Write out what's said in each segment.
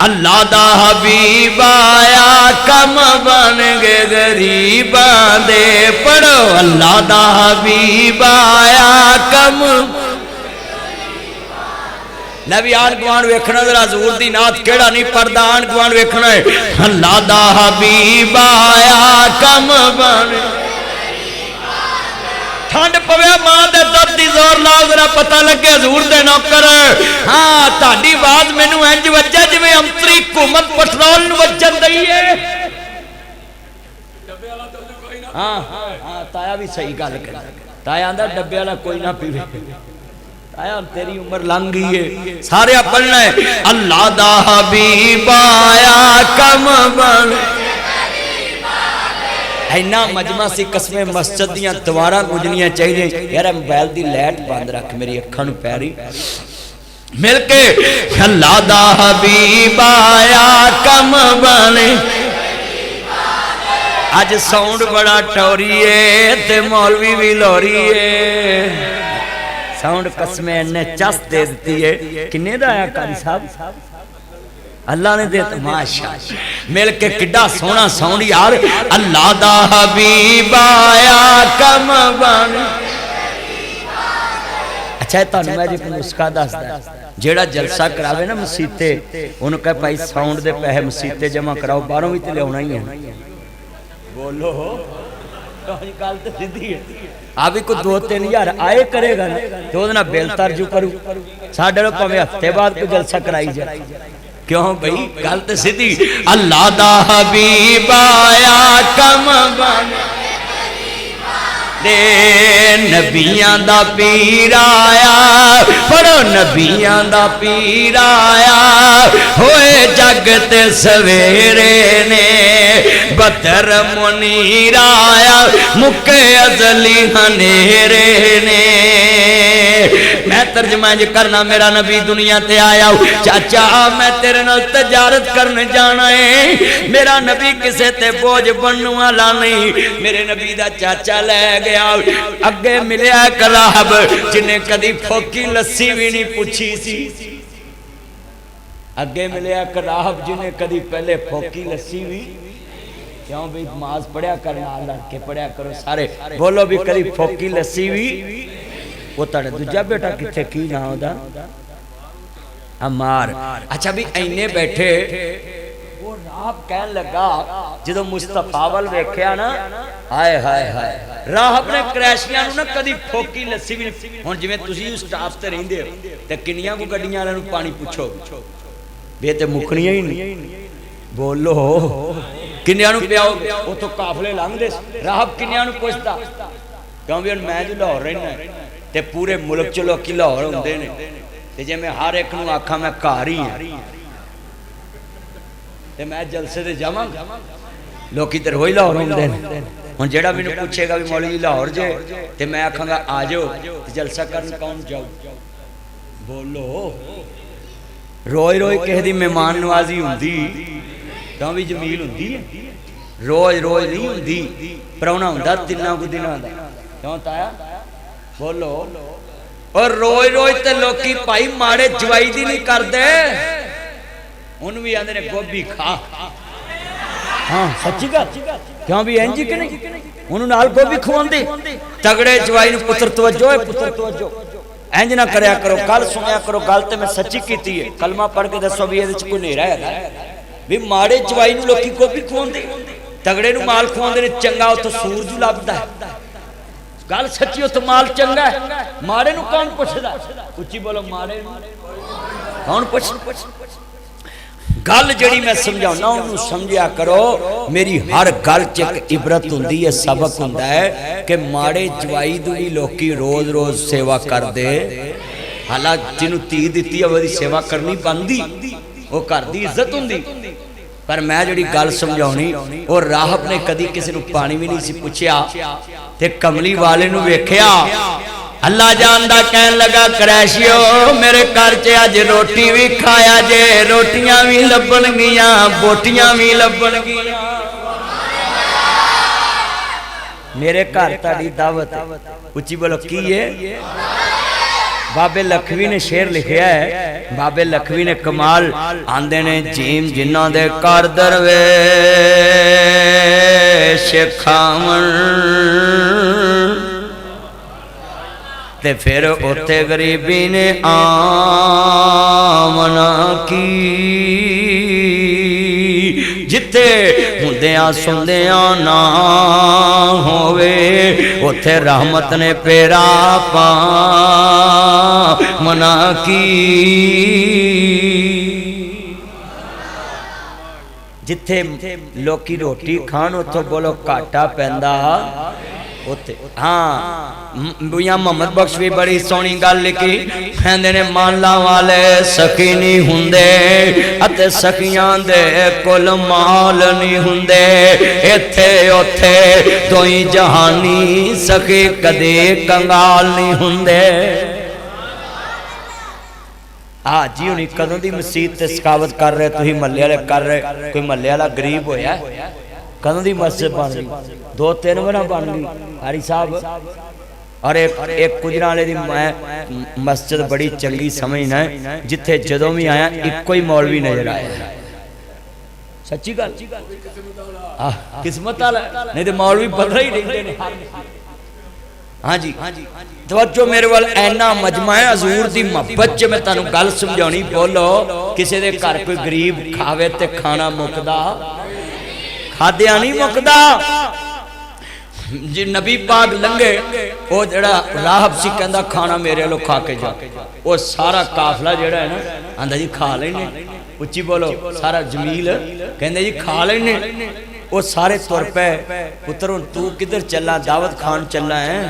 अल्लाह दा हबीब आया कम बन गए गरीबां दे। पढ़ो अल्लाह दा हबीब आया कम। नबी आन गुआन वेखना जरा हजूर दी नात केड़ा नहीं पढ़दा, आन गुआन वेखना है। अल्लाह दा हबीब आया कम बन। ठंड पवे मां दे दर्द दी जोर लाओ जरा पता लगे हजूर दे नौकर। हाँ ताड़ी आवाज मैनू इंज वज्जा जिवें अंतरी हुकूमत पेट्रोल नूं वजन दई है। हाँ हाँ हाँ ताया भी सही गल कर। ताया आंदा डब्बे वाला कोई ना पीवे। आया तेरी उम्र लंघ गई है, सारे पढ़ना है। अल्लाह दा हबीब आया कम बन। इन्ना मजमा सी कसमें मस्जिद दियां दीवारां गुजनियां चाहिए। यार मोबाइल दी लाइट बंद रख, मेरी अखां नूं पै रही। मिल के अल्लाह दा हबीब आया कम बने। अज साउंड बड़ा टोरी है ते मौलवी भी लोरी है। साउंड कसमें इन्ने चस दे दी है। किन्ने दा आया कारी साहब? अल्लाह ने दे तमाशा। मिल के किड्डा सोहना साउंड यार। अल्लाह दा हबीब आया कम बन। अच्छा तुहानू मैं जी नुस्खा दसदा, जेड़ा जलसा करावे ना मसीते उन्होंने कहे भाई साउंड दे पैसे मसीते जमा कराओ, बाहरों भी तो लिया ही है। बोलो गल तो सीधी है। आ भी कोई 2-3 हज़ार आए करेगा ना तो वो बिल तर्जू करू। साढ़े भावें हफ्ते बाद कोई जलसा कराई जाए। क्यों भाई गल तो सीधी। अल्लाह दा हबीब आया कम बन दे। नबियां दा पीर आया। पढ़ो नबियां दा पीर आया। होए जगत सवेरे ने बदर मुनीर आया। मुके अजली हनेरे ने। मैं तर्जमा ज करना, मेरा नबी दुनिया ते आया। चाचा मैं तेरे नाल तजारत करने जाना है। मेरा नबी किसे ते बोझ बनने वाला नहीं। मेरे नबी दा चाचा ले गया। अगे मिलया राहब जिन्हें कदी फोकी लस्सी भी नहीं पूछी सी। अगे मिलया राहब जिन्हें कदी पहले फोकी लस्सी भी। क्यों भी नमाज पढ़िया कर, लड़के पढ़िया करो सारे। बोलो भी कदी फोकी लस्सी भी। वो ताड़ा दूजा बेटा किथे की ना होदा अमार। अच्छा भी इन्ने बैठे वो राहब कहन लगा जो मुस्तफा वल वेख्या ना, हाय हाय हाय राहब ने क्रैशियां नूं ना कदी फोकी लस्सी भी। हुण जिवें तुसीं स्टाफ ते रहिंदे हो ते किन्नियां को गड्डियां वालियां नूं पानी पुछो वे ते मुकणियां ही नहीं। बोलो किन्नियां नूं पियाओगे? उथों काफले लंघदे राहब किन्नियां नूं पुछदा। क्यों भी मैं जो लाहौर रहना ते पूरे मुल्क च लोग लाहौर होंदे ने ते जे मैं हर एक नूं आखां मैं घर ही हां ते मैं जलसे ते जावांगा। लोग तो रोज लाहौर होंदे ने। हुण जेड़ा मैनूं पूछेगा भी मौलवी लाहौर जे ते मैं आखांगा आ जाओ ते जलसा करन कौन जाऊ? बोलो रोज रोज किसी दी मेहमान नवाजी हुंदी तां भी जमील हुंदी है। रोज रोज नहीं हुंदी। परौना हुंदा 3 दिनां दा। क्यों ताया? बोलो और रोज रोज ते लोकी भाई माड़े जवाई दी नहीं करदे। उन भी आंदे ने गोभी खा। हाँ सच्ची गल। क्यों भी इंज कि नहीं उन्होंने नाल गोभी खवांदे। तगड़े जवाई नूं पुत्र तवज्जो है, पुत्र तवज्जो इंज ना करया करो। गल सुनिया करो, गल ते मैं सच्ची कीती है। कलमा पढ़ के दसो भी इहदे च कोई नेरा है भी माड़े जवाई नूं लोकी गोभी खवांदे, तगड़े नूं माल खवांदे ने। चंगा उत्थों सूरज लभदा है। गल सच्ची उत्थों माल चंगा है। माड़े नूं कौन पुछदा? उच्ची बोलो माड़े नूं कौन पुछ? गल जड़ी मैं समझाना उन्होंने समझिया करो। मेरी हर गल च एक इबरत हुंदी है, सबक हुंदा है कि माड़े जवाई दी भी लोकी रोज रोज सेवा कर दे। हालांकि जिन्हों धी दिती है वो सेवा करनी बनती, वो घर की इज्जत हुंदी। पर मैं जी गल समझानी, और राहब ने कदी किसी को पानी भी नहीं सी पूछया ते कमली वाले नूं वेख्या। अल्लाह जानदा कहन लगा क्रैशियो मेरे घर च अज रोटी भी खाया जे, रोटियां भी लभण गियां, बोटियां भी लभण गियां। मेरे घर ताड़ी दावत। उच्ची बोलो की है? बाबे लखवी ने शेर लिखिया है, बाबे लखवी ने कमाल आंदे ने जीम जिन्हां दे कर दरवेश खावन ते फिर उत्थे गरीबी ने आमना की जिथे हुंदियां सुनदियां ना होवे उत्थे रहमत ने पेरा पा मना की जिथे लोकी रोटी खान उथों बोलो घाटा पैंदा उत्थे। हाँ मियां मोहम्मद बख्श भी बड़ी सोहनी गल लिखी, कहंदे ने माला वाले सखी नहीं हुंदे अते सखियां दे कोल माल नहीं हुंदे, इत्थे उत्थे दोई जहानी सखी कदे कंगाल नहीं हुंदे। हाजी हुणी कदों दी मसीत ते सखावत कर रहे, तुसीं महल्ले वाले कर रहे, कोई महल्ले वाला गरीब होया कदों दी मस्जिद बन गई, 2-3 बार बन गई हारी साहब। और एक गुजराले दी मैं मस्जिद बड़ी चंगी समझना है जिथे जदों भी आया इको ही मौलवी नजर आया। सच्ची गल किस्मत वाला, नहीं तो मौलवी बदल ही रहंदे ने। हाँ जी तवज्जो मेरे वाल ऐना मजमा है हजूर दी मोहब्बत च मैं तुहानू गल समझाउणी। बोलो किसी दे घर कोई गरीब खावे ते खाना मुकदा, खाद्या नहीं मुकदा। जी नबी पाक लंघे वो जड़ा राहब सी कहंदा खाना मेरे लो खा के जा, वो सारा काफला जड़ा है ना आंदा जी खा लेने, उच्ची बोलो सारा जमील कहंदे जी खा लेने, वो सारे तुर पे पुत्र तू किधर चला, दावत खान चला है,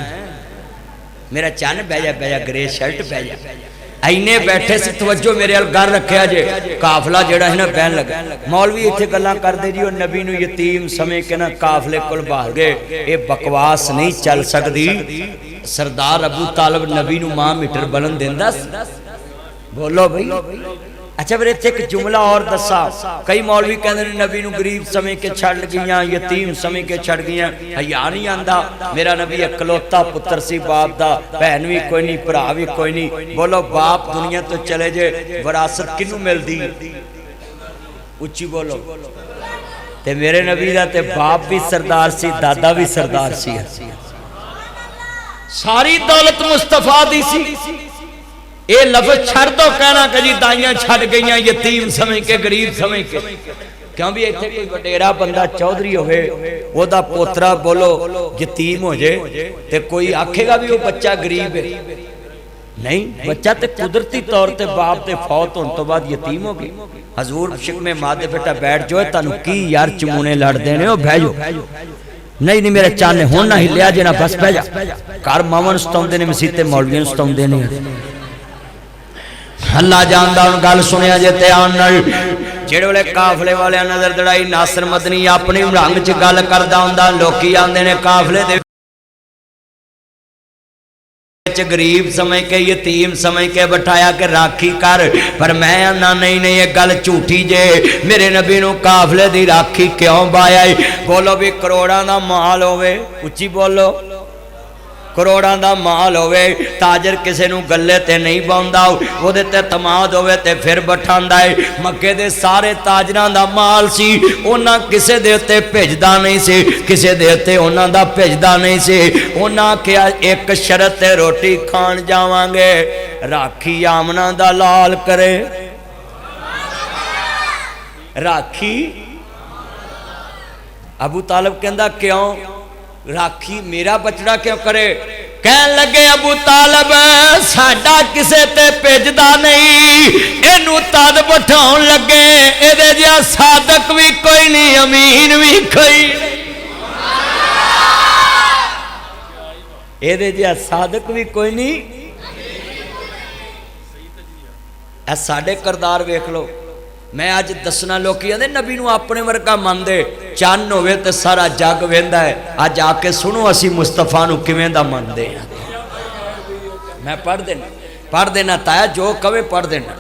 मेरा चन बह जा ग्रे शर्ट पै जा। इन्ने बैठे से तवज्जो मेरे अल घर रखा जे काफला जड़ा है ना बहन लगा। मौलवी इत्थे गल्लां करदे जी और नबी नूं यतीम समझ के ना काफले कोल बाहर गए, ये बकवास नहीं चल सकती। सरदार अबू तालिब नबी नूं मां मीटर बनन देंदा, बोलो भाई। अच्छा फिर इत्थे एक जुमला और दसा, कई मौलवी कहंदे ने नबी नूं गरीब समझ के छड़ गईयां, यतीम समझ के छड़ गईयां, हया नहीं आंदा। मेरा नबी इकलौता पुत्र सी बाप दा, भैन भी कोई नहीं, भरा भी कोई नहीं। बोलो बाप दुनिया तो चले जे विरासत किनू मिलदी, उच्ची बोलो। ते मेरे नबी दा ते बाप भी सरदार सी, दादा भी सरदार सी, सारी दौलत मुस्तफा दी सी। ये लफ्ज छड़ दो कहना कि जी दाइयां छड़ गईयां यतीम समझ के गरीब समझ के, क्यों भी इत्थे कोई वडेरा बंदा चौधरी होवे ओदा पोतरा बोलो यतीम हो जाए ते कोई आखेगा भी वो बच्चा गरीब है? नहीं, बच्चा ते कुदरती तौर ते बाप ते फौत होने तो बाद यतीम हो गई। हजूर शिकमे मादे बेटा बैठ जाओ, तुहानू की यार चमूने लड़दे ने, ओ बह जाओ। नहीं नहीं मेरे चाने हुण ना हिलिया जे ना, बस बह जा। घर मावां नूं सताउंदे ने, मसीते मौलवियां नूं सताउंदे ने। अल्लाह जानदा हुण गल सुनिया जे ध्यान नाल। जेड़े वेले काफले वाले नजर दड़ाई नासर मदनी अपनी रंग च गल करदा हुंदा, लोकी आंदे ने काफले दे गरीब समझ के यतीम समझ के बिठाया कि राखी कर, पर मैं आना नहीं नहीं ये गल झूठी जे। मेरे नबी नूं काफले दी राखी क्यों बाया? बोलो भी करोड़ां दा माल होवे, उच्ची बोलो, करोड़ां दा माल होवे, ताजर किसे नूं गले ते नहीं पाउंदा, ओदे ते तमाद होवे ते फिर बठांदा है। मक्के दे सारे ताजरां दा माल सी, उन्हां किसे दे उत्ते भेजदा नहीं सी, किसे दे उत्ते उन्हां दा भेजदा नहीं सी। उन्हां आखिया एक शरत ते रोटी खाण जावांगे, राखी आमना दा लाल करे। राखी अबू तालिब कहंदा क्यों राखी मेरा बचड़ा क्यों करे? कहन लगे अबू तालिब साडा किसे ते भेजदा नहीं, इनू तद बिठाउण लगे, इहदे जिहा सादक भी कोई नहीं, अमीन भी कोई, इहदे जिहा सादक भी कोई नहीं। ऐ साडे करदार वेख लो। मैं अज दसना लोग आते नबी नूं अपने वर्गा मनदे, चन्न होवे ते सारा जग वेंदा है। अज आके सुनो असी मुस्तफा नूं किवें दा मनदे हैं। मैं पढ़ देना ताया जो कवे पढ़ देना।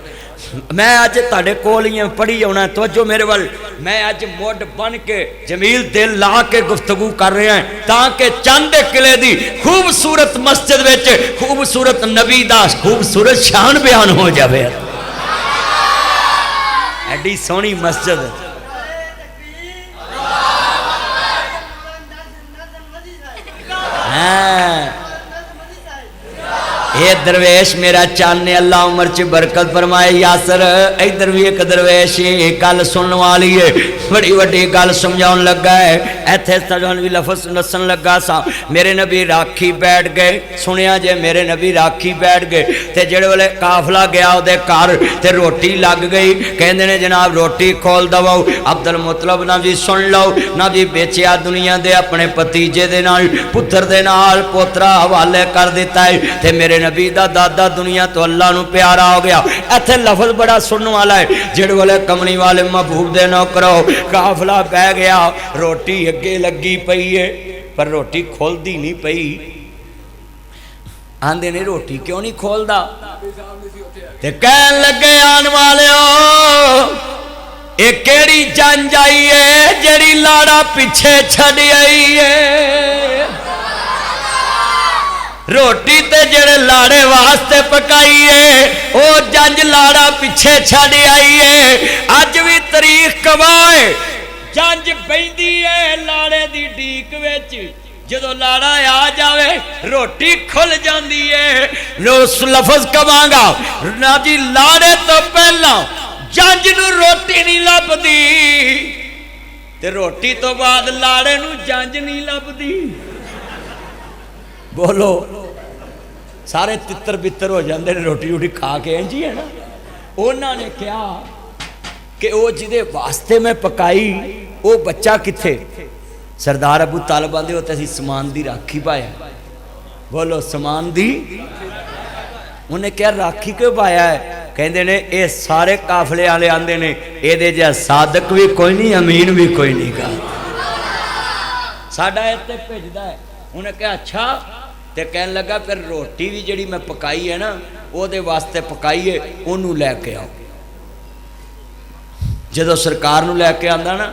मैं अज तुहाडे कोल ही पढ़ी आना तवज्जो मेरे वाल। मैं अज मुड बन के जमील दिल ला के गुफ्तगू कर रहा है ताकि चंद किले दी खूबसूरत मस्जिद विच खूबसूरत नबी दा खूबसूरत शान बयान हो जाए। एडी सोहनी मस्जिद ये दरवेश मेरा चाने अल्लाह उम्र च बरकत फरमाए। यासर इधर भी एक दरवेश गल सुनने वाली है, बड़ी वड्डी गल समझाउन लगा है। इत्थे सजन भी लफज दसन लगा सा। मेरे नबी राखी बैठ गए, सुनिया जे मेरे नबी राखी बैठ गए ते जेड़े वेले काफला गया उहदे घर ते रोटी लग गई। कहंदे ने जनाब रोटी खोल दवो। अब्दुल मुतलब ना भी सुन लो ना भी बेचिया दुनिया दे अपने भतीजे दे नाल पुत्र दे नाल पोतरा हवाले कर दिता है ते मेरे नबी दा दादा दुनिया तो अल्लाह नू प्यारा हो गया। इत्थे लफज बड़ा सुनने वाला है। जेड़े वाले कमली वाले महबूब दे नौकरो काफला बह गया, रोटी अगे लगी पई है पर रोटी खोलदी नहीं पई। आंदे ने रोटी क्यों नहीं खोलदा ते कहन लगे आन वालिओ ये केड़ी जंज आई है जेड़ी लाड़ा पिछे छड़ आई है। रोटी ते जेड़े लाड़े वास्ते पकाई है वो जंज लाड़ा पिछे छड़ आई है। अज भी तारीख गवाह जंज पैंदी है लाड़े दी डीक विच। जदों लाड़ा आ जावे रोटी खुल जाती है। लो लफज कवांगा ना जी लाड़े तो पहला जंज नू रोटी नहीं लभदी ते रोटी तो बाद लाड़े नू जंज नहीं लभदी। बोलो सारे तितर बितर हो जाते हैं रोटी रोटी खा के इंज ही है ना। उन्होंने कहा कि वो जिदे वास्ते मैं पकाई वो बच्चा किथे। सरदार अबू तालिब आंदे होते असीं समान दी राखी पाया। बोलो समान दी। उन्हें क्या राखी क्यों पाया है? कहते ने ये सारे काफले वाले आंदे ने ये जिहा सादक भी कोई नहीं अमीन भी कोई नहीं गा साडा इत्ते भेजदा है। उन्हें कहा अच्छा ते कहन लगा फिर रोटी भी जिहड़ी मैं पकाई है ना ओहदे वास्ते पकाई है ओनू लैके आओ। जदों सरकार नू लैके आंदा ना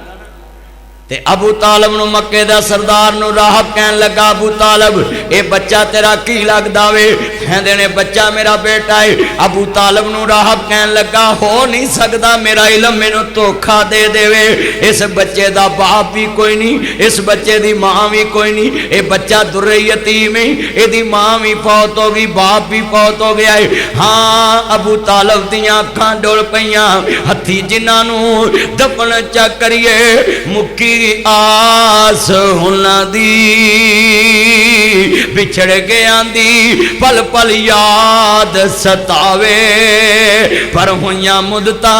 ते अबू तालिब नू मक्के दा सरदार नू राहब कहन लगा अबू तालिब ये बच्चा तेरा की लगदा वे? कहंदे ने बच्चा मेरा बेटा है। अबू तालिब नू राहब कहन लगा हो नहीं सकदा मेरा इलम मैनू धोखा दे देवे। इस बच्चे दा बाप भी कोई नहीं, इस बच्चे दी मां भी कोई नहीं। ये बच्चा दुर्रे यतीम है, इहदी मां भी फौत हो गई बाप भी फौत हो गया है। हाँ अबू तालिब दियां अखां डुल पईयां हथी जिन्हां नू दफन चा करिए मुक्की आस हुना दी बिछड़ गया दी पल पल याद सतावे। पर हुइयां मुदता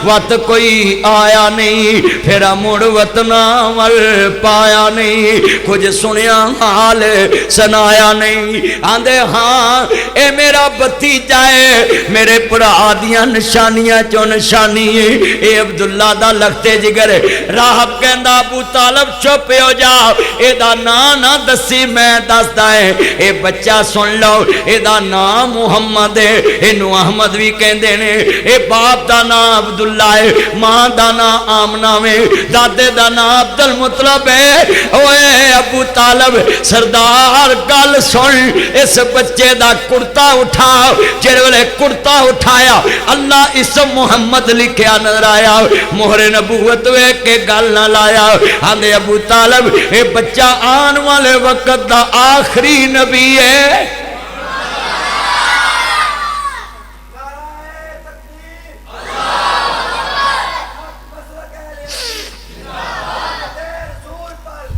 वत कोई आया नहीं फिर मुड़ वतना वल पाया नहीं। कुछ सुनिया हाल सुनाया नहीं। आंदे हाँ ए मेरा भतीजा है मेरे भरा दियां निशानियां चो निशानी है। ए अब्दुल्ला दा लखते जिगर। राहब कहंदा अबू तालिब चुप हो जा एदा नाम ना दसी मैं दसदा है। ए बच्चा सुन लो एदा नाम मुहम्मद है। इनू अहमद भी कहंदे ने। ए बाप दा नाम अब्दुल्ला है, मां दा नाम आमना है, दादे दा नाम अब्दुल मुतलब है। ओए अबू तालिब सरदार गल सुन इस बच्चे दा कुर्ता उठा। जेड़े वेले कुर्ता उठाया अल्लाह इस मुहम्मद लिखिया नजर आया। मोहरे नबूवत वे के गल ना लाया। आंदे अबू तालिब ये बच्चा आने वाले वक्त दा आखिरी नबी है।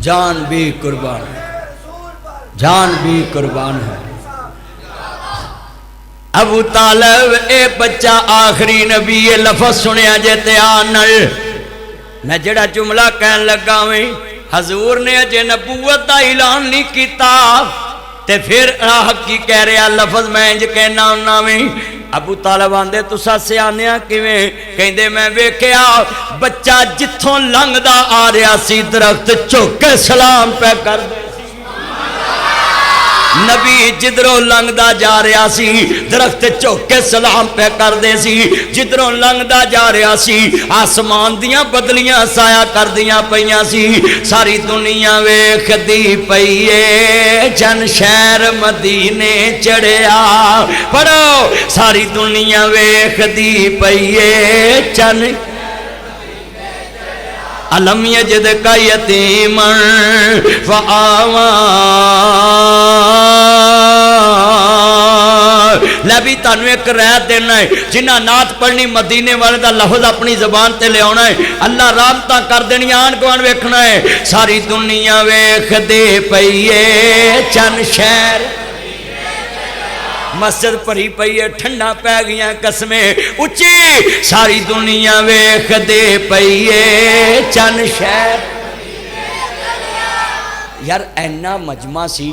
जान भी कुर्बान है, जान भी कुर्बान है। अबू तालिब ए बच्चा आखिरी नबी है। लफज सुनिया जे ध्यान नाल। मैं जेड़ा जुमला कहन लगा वे हजूर ने अजे नबूवत का ऐलान नहीं किया ते फिर राहब की कह रहा लफज मैं इंज कहना हुन्ना वे। अबू तालिब आंदे तुसा सियानिया किवें? कहंदे मैं वेख्या बच्चा जिथों लंघदा आ रहा सी दरख्त झुक के सलाम पे कर दे। नबी जिधरों लंघदा जा रहा सी दरख्त झुक के सलाम पे करदे सी, जिधरों लंघदा जा रहा सी आसमान दियां बदलियां साया करदियां पईयां सी। सारी दुनिया वेखदी पई ए जन शहर मदीने चढ़िया। पढ़ो, सारी दुनिया वेखदी पई ए जन अलम यजिद का यतीमन फ़आवा। लै भी तुहानू एक रायत देना है, जिन्ना नात पढ़नी मदीने वाले दा लफ्ज़ अपनी ज़बान ते ले आना है, अल्लाह रहमतां कर देनी, आन गुआन वेखना है। सारी दुनिया वेखदे पई ए चन शहर मस्जिद भरी पई है, ठंडा पै गई कसमें उच्ची। सारी दुनिया वेखदे पई है चन शहर। यार ऐना मजमा सी,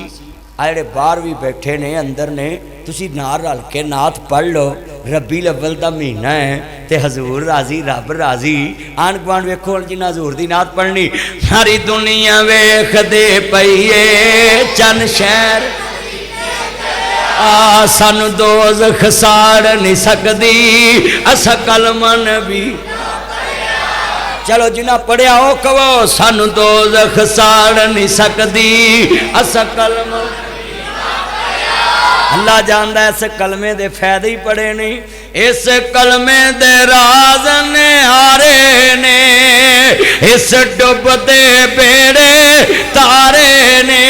आ जेड़े बाहर भी बैठे ने अंदर ने, तुसी नाल रल के नात पढ़ लो। रबी अव्वल दा महीना है ते हजूर राजी रब राजी। आन गुआंढ वेखो जिन्ना हजूर दी नात पढ़नी। सारी दुनिया वेखदे पई है चन शहर। सानू दोज़ख साड़ नहीं सकदी असा कलमन भी। चलो जिन्ना पढ़िया हो कहो सानू दोज़ख साड़ नहीं सकदी असा कलमन। अल्लाह जानदा इस कलमे दे फायदे ही पड़े नहीं। इस कलमे दे राज ने हारे ने, इस डुबदे बेड़े तारे ने।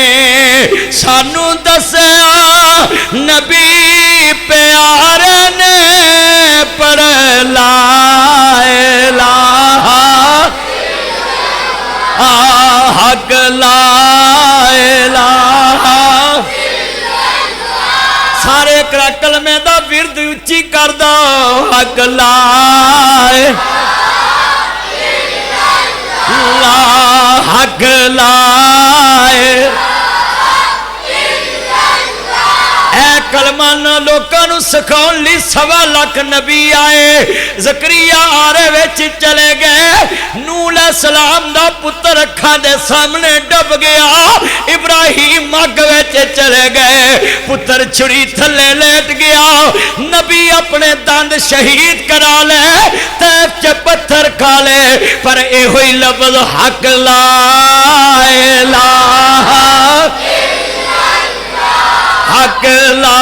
सानू दसया नबी प्यारे ने, पढ़ ला इलाहा हक ला इलाहा। सारे कलमे दा विरद उच्ची कर दो, हक ला हक ला। कलमा लोगों सिखाने लिए 1.25 लाख नबी आए। ज़करिया आरे विच चले गए, नूह अलैहिस्सलाम दा पुत्र अखां दे सामने डुब गया। इब्राहिम अग विच चले गए, पुत्र छुरी थले लेट गया। नबी अपने दंद शहीद करा ले, तैफ च पत्थर खा ले, पर एहो ही लफ्ज़ हक ला इलाहा हक ला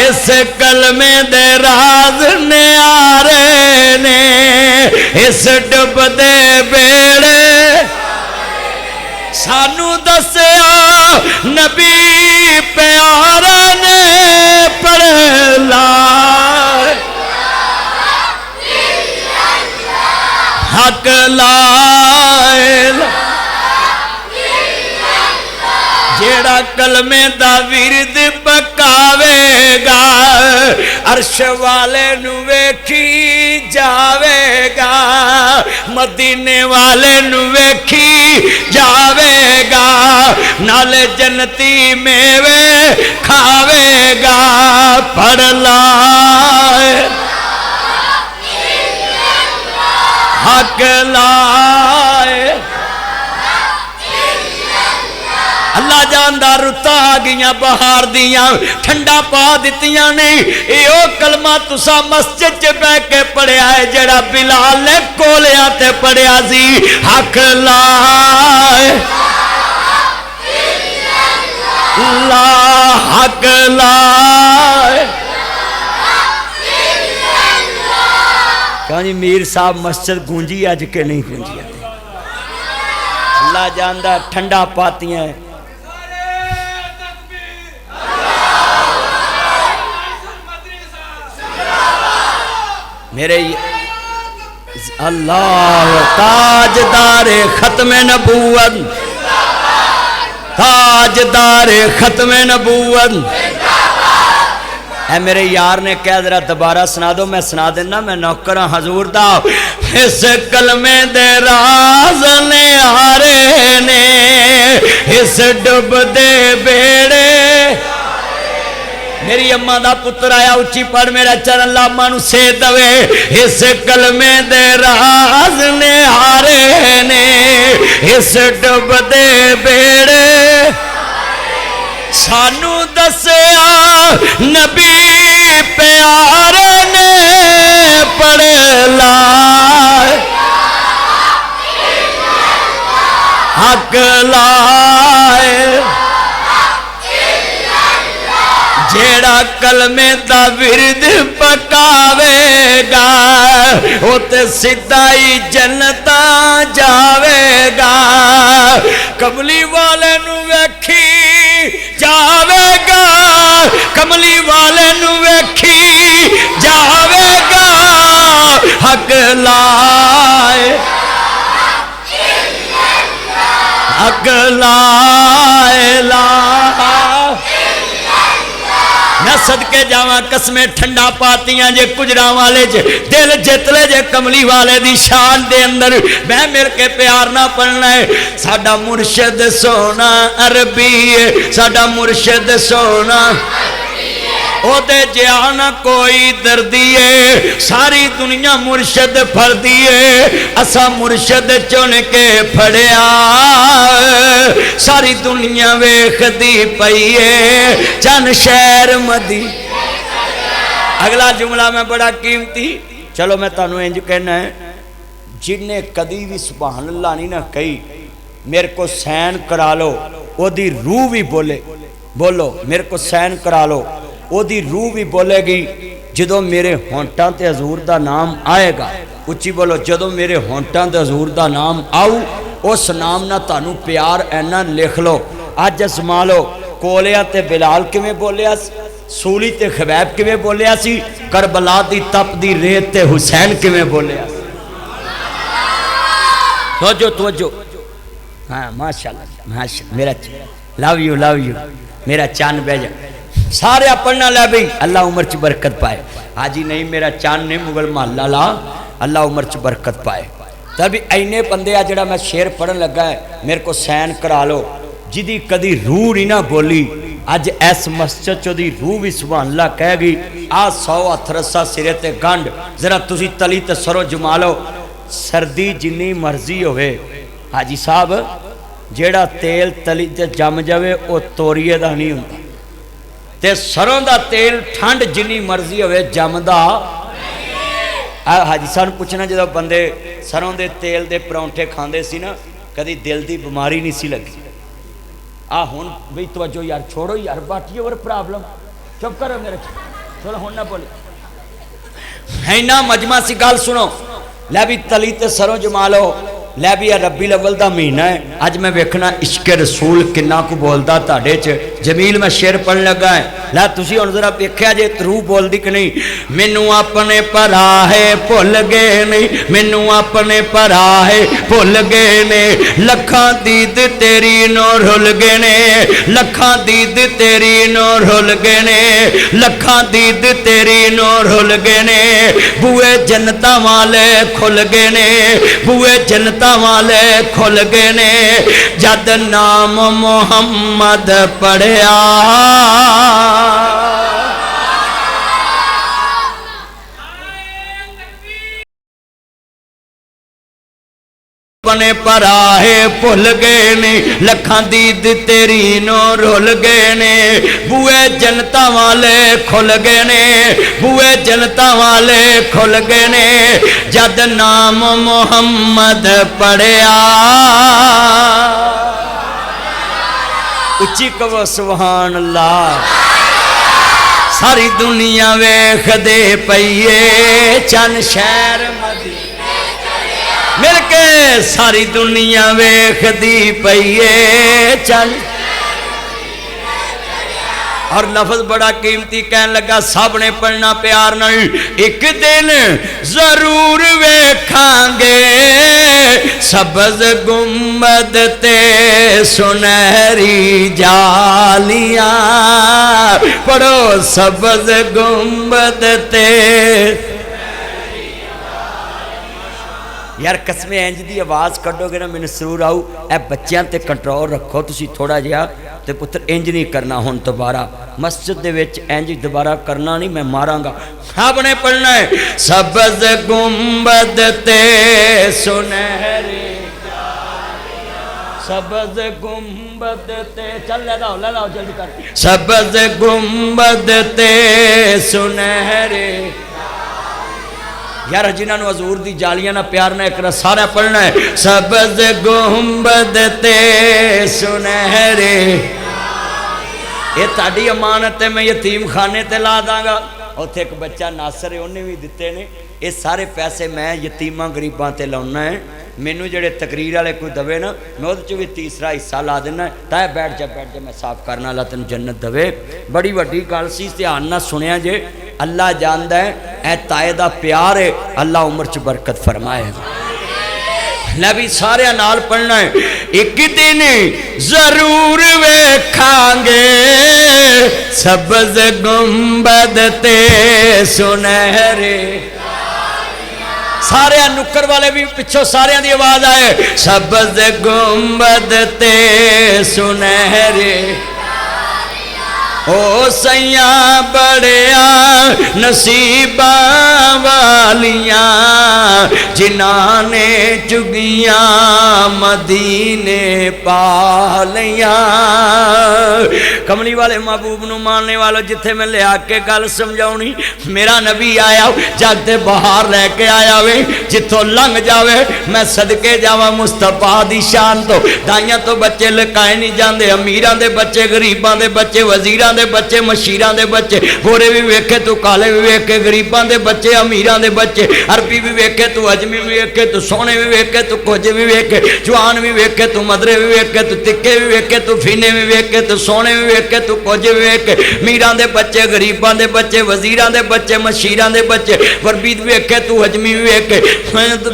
इस कलमे दे राज ने आरे ने, इस डुबदे बेड़े सानू दसया नबी प्यारे ने, पढ़ ला हक ला। जेड़ा कलमे दा विरद पकावेगा अर्श वाले नु वेखी जावेगा, मदीने वाले नु वेखी जावेगा। नाले जन्नती मेवे खावेगा, पढ़ ला हक ला। अल्लाह जानदा रुत्ता आ गई बहार दियां, ठंडा पा दित्तियां ने। यो कलमा तुसा मस्जिद च बह के पढ़िया है, जेड़ा बिलाल ने कोलियां ते पढ़िया सी, हक ला ला हक ला। क्यों जी मीर साहब मस्जिद गूंजी अज के नहीं गूंजी? अल्लाह जानदा ठंडा पातियां मेरे अल्लाह। ताजदारे खत्म नबूवत, ताजदारे खत्म नबूवत। ऐ मेरे यार ने कहा जरा दोबारा सुना दो, मैं सुना देना, मैं नौकर हाँ हजूर दा। इस कलमे दे राज ने हारे ने, इस डुबदे बेड़े मेरी अम्मा दा पुत्र आया उच्ची पढ़ मेरा चरण लामा नु से दवे इस कलमे दे राज ने हारे ने इस डुबदे बेड़े सानू दसया नबी प्यारे ने पढ़ ला हक लाए जेड़ा कलमे दा विरद पकावेगा वो ते सीधा ही जन्नता जावेगा कमली वाले नु वेखी जावेगा कमली वाले नु वेखी जावेगा हक लाए हक लाए ला मैं सदके जावा कसमें ठंडा पातियां जे कुजरा वाले जे दिल जितले जे कमली वाले दी शान दे अंदर मैं मिल के प्यार ना पढ़ना है साडा मुर्शिद सोना अरबी है साडा मुर्शिद सोना ओदे जिया ना कोई दर्दी है सारी दुनिया मुर्शिद फरदी है असा मुर्शिद चुन के फड़िया सारी दुनिया वेखदी पई है चन शहर मदी अगला जुमला मैं बड़ा कीमती चलो मैं तुहानू इंज कहना है जिन्हें कदी भी सुभान अल्लाह नहीं ना कही मेरे को सैन करा लो ओदी रूह भी बोले बोलो मेरे को सैन करा लो ओदी रूह भी बोलेगी जदों मेरे होंटां ते हजूर दा नाम आएगा उच्ची बोलो जदों मेरे होंटां ते हजूर दा नाम आऊ उस नाम ना तानू प्यार ऐना लिख लो अज असमा लो कोलिया ते बिलाल किवें बोलिया सूली ते खबैब किवें बोलिया सी करबला दी तप दी रेत ते हुसैन किवें बोलिया तवज्जो हाँ माशाल्लाह माशाल्लाह मेरा लव यू मेरा चांद बेजा सारे पढ़ना लै भाई अल्लाह उम्र च बरकत पाए हाजी नहीं मेरा चांद ने मुगल महल्ला ला अल्लाह उम्र च बरकत पाए तभी इन्ने बंदे आ जड़ा मैं शेर पढ़न लगा है मेरे को सैन करा लो जिदी कदी रूह नहीं ना बोली अज इस मस्जिद चोदी रूह भी सुभान अल्लाह कहेगी आ 100 हथ रस्सा सिरे ते गंढ जरा तुसी तली ते सरों जमा लो सर्दी जिन्नी मर्जी होवे हाजी साहब जेड़ा तेल तली ते जम जावे वो तोरीए दा नहीं हुंदा ते सरों दा तेल ठंड जिन्नी मर्जी होवे जमदा हाजी साहब पूछना जो बंदे सरों दे तेल दे परौंठे खांदे सी ना कदी दिल दी बीमारी नहीं सी लगी आ हुण बई तवज्जो यार छोड़ो यार बाटी ओवर प्रॉब्लम चुप करो मेरे चलो हुण ना बोले है ना मजमा सी गल सुनो लै भी तली ते सरों जमा लो लै भी रब्बी अव्वल दा महीना है अज मैं वेखना इश्क रसूल किन्ना को बोलदा तुहाडे च जमील मैं शेर पढ़न लगा है लै तुसी हुण जरा वेख्या जे रूह बोलदी कि नहीं मैनू अपने भरा है भुल गए नहीं मैनू अपने भरा है भुल गए ने लखां दीद तेरी नो रुल गए ने लखां दीद तेरी नो रुल गए ने लखां दीद तेरी नो रुल गए ने बूए जन्नतां वाले खुल गए ने बूए जन्नतां वाले खुल गए ने जद नाम मोहम्मद पढ़िया अपने भरा है भुल गए ने लखां दीद तेरी नो रुल गए ने बूए जनता वाले खुल गए ने बूए जनता वाले खुल गए ने जद नाम मोहम्मद पढ़िया उच्ची कहो सुभान अल्लाह सारी दुनिया वेख दे पईए चन शहर मदी मिल के सारी दुनिया वेखदी पईए चल और लफ्ज बड़ा कीमती कहन लगा सब ने पढ़ना प्यार नाल एक दिन जरूर वेखांगे सबज गुंबद ते सुनहरी जालियां पढ़ो सबज गुंबद ते यार कसमें इंज दी आवाज़ कड्डोगे ना मैंने सुरूर आऊ। ए बच्चों ते कंट्रोल रखो तुसी थोड़ा जिहा ते पुत्र इंज नहीं करना। हुण दोबारा मस्जिद दे विच इंज दोबारा करना नहीं, मैं मारांगा। आपने पढ़ना है सब्ज़ गुंबद ते सुनहरी, सब्ज़ गुंबद ते, चल ले लाओ जल्दी कर। सब्ज़ गुंबद ते सुनहरे, यार जिन्होंने हजूर दी जालियां ना प्यार ना एक सारा पढ़ना है सब्ज़ गुंबद ते सुनहरे। ये ताड़ी अमानत है, मैं यतीम खाने ते ला दांगा। उत्थे एक बच्चा नासर है उन्हें भी दिते ने। ये सारे पैसे मैं यतीमां गरीबां ते लाउना है। मैनू जेडे तकरीर वाले कोई दवे ना मैं वो भी तीसरा हिस्सा ला देना। ताए बैठ जा मैं साफ करना, अल्लाह तेन जन्नत दवे। बड़ी वड्डी गल सी, ध्यान नाल सुनिया जे। अल्लाह जानदा है ए ताए दा प्यार है, अल्लाह उम्र च बरकत फरमाए। नबी सारे नाल पढ़ना है एक दिन जरूर वेखांगे सब्ज़ गुंबद ते सुनहरे। सारे नुक्कर वाले भी पिछों सारे की आवाज आए सब्ज़ गुंबद ते सुनहरे। ओ सैया बड़िया नसीबा वालियां जिन्हां ने चुगियां मदीने पालियां। कमली वाले महबूब नूं मानने वालों, जिथे मैं लिया के गल समझाउणी, मेरा नबी आया जग ते बाहर लैके आया वे, जिथों लंघ जावे मैं सदके जावा मुस्तफा दी शान तो। दाइयां तो बच्चे लकाए नहीं जाते, अमीरां दे बच्चे, गरीबां दे बच्चे, वजीरां दे बच्चे, मशीरां दे बच्चे, गोरे भी वेखे तू, काले भी वेखे, गरीबां दे बच्चे, अमीरां दे बच्चे, अरबी भी वेखे तू, अजमी भी वेखे तू, सोने भी वेखे तू, कोजे भी वेखे, जवान भी वेखे तू, मदरे भी वेखे तू, तिक्के भी वेखे तू, फीने भी वेखे तू, सोने भी वेखे तू, कोजे भी वेखे, मीरां दे बच्चे, गरीबां दे बच्चे, वजीरां दे बच्चे, मशीरां दे बच्चे, अरबी भी वेखे तू, अजमी भी वेखे।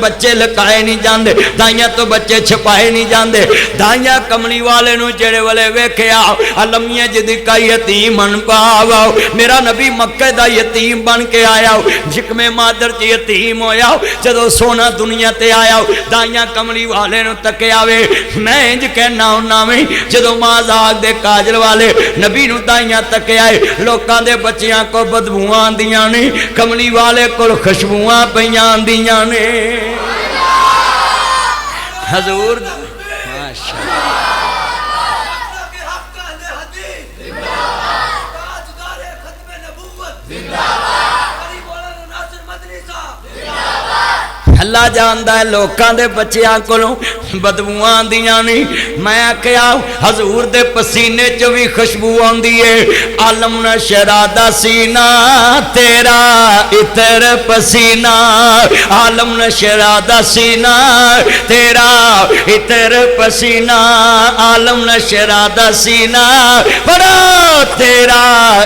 बच्चे लकाए नहीं जाते, दाइयां तो बच्चे छपाए नहीं जाते। दाइयां कमली वाले नूं जेड़े वाले वेख्या अलमिया जिदी का यतीम पाव। मेरा नबी मक्के दा यतीम बन के आया, जिकमे मादर च यतीम होया, जदों सोना दुनिया ते आया। दाइयां कमली वाले नूं तकिया वे, मैं इंज कहना हुन्ना वे जदों माज़ाक दे काजल वाले नबी नूं दाइयां तकिया लोकां दे बच्चियां को बदबूआं आंदियां ने, कमली वाले कोल खुशबूआं पईयां आंदियां ने। हजूर माशाअल्लाह अल्लाह जानदा है लोकां दे बच्चियां कोलों बदबूआं आंदियां नहीं। मैं आख्या हजूर दे पसीने च भी खुशबू आंदी है। आलम नशरा दा सीना तेरा इतर पसीना, आलम नशरा दा सीना तेरा इतर पसीना, आलम नशरा दा सीना बड़ा तेरा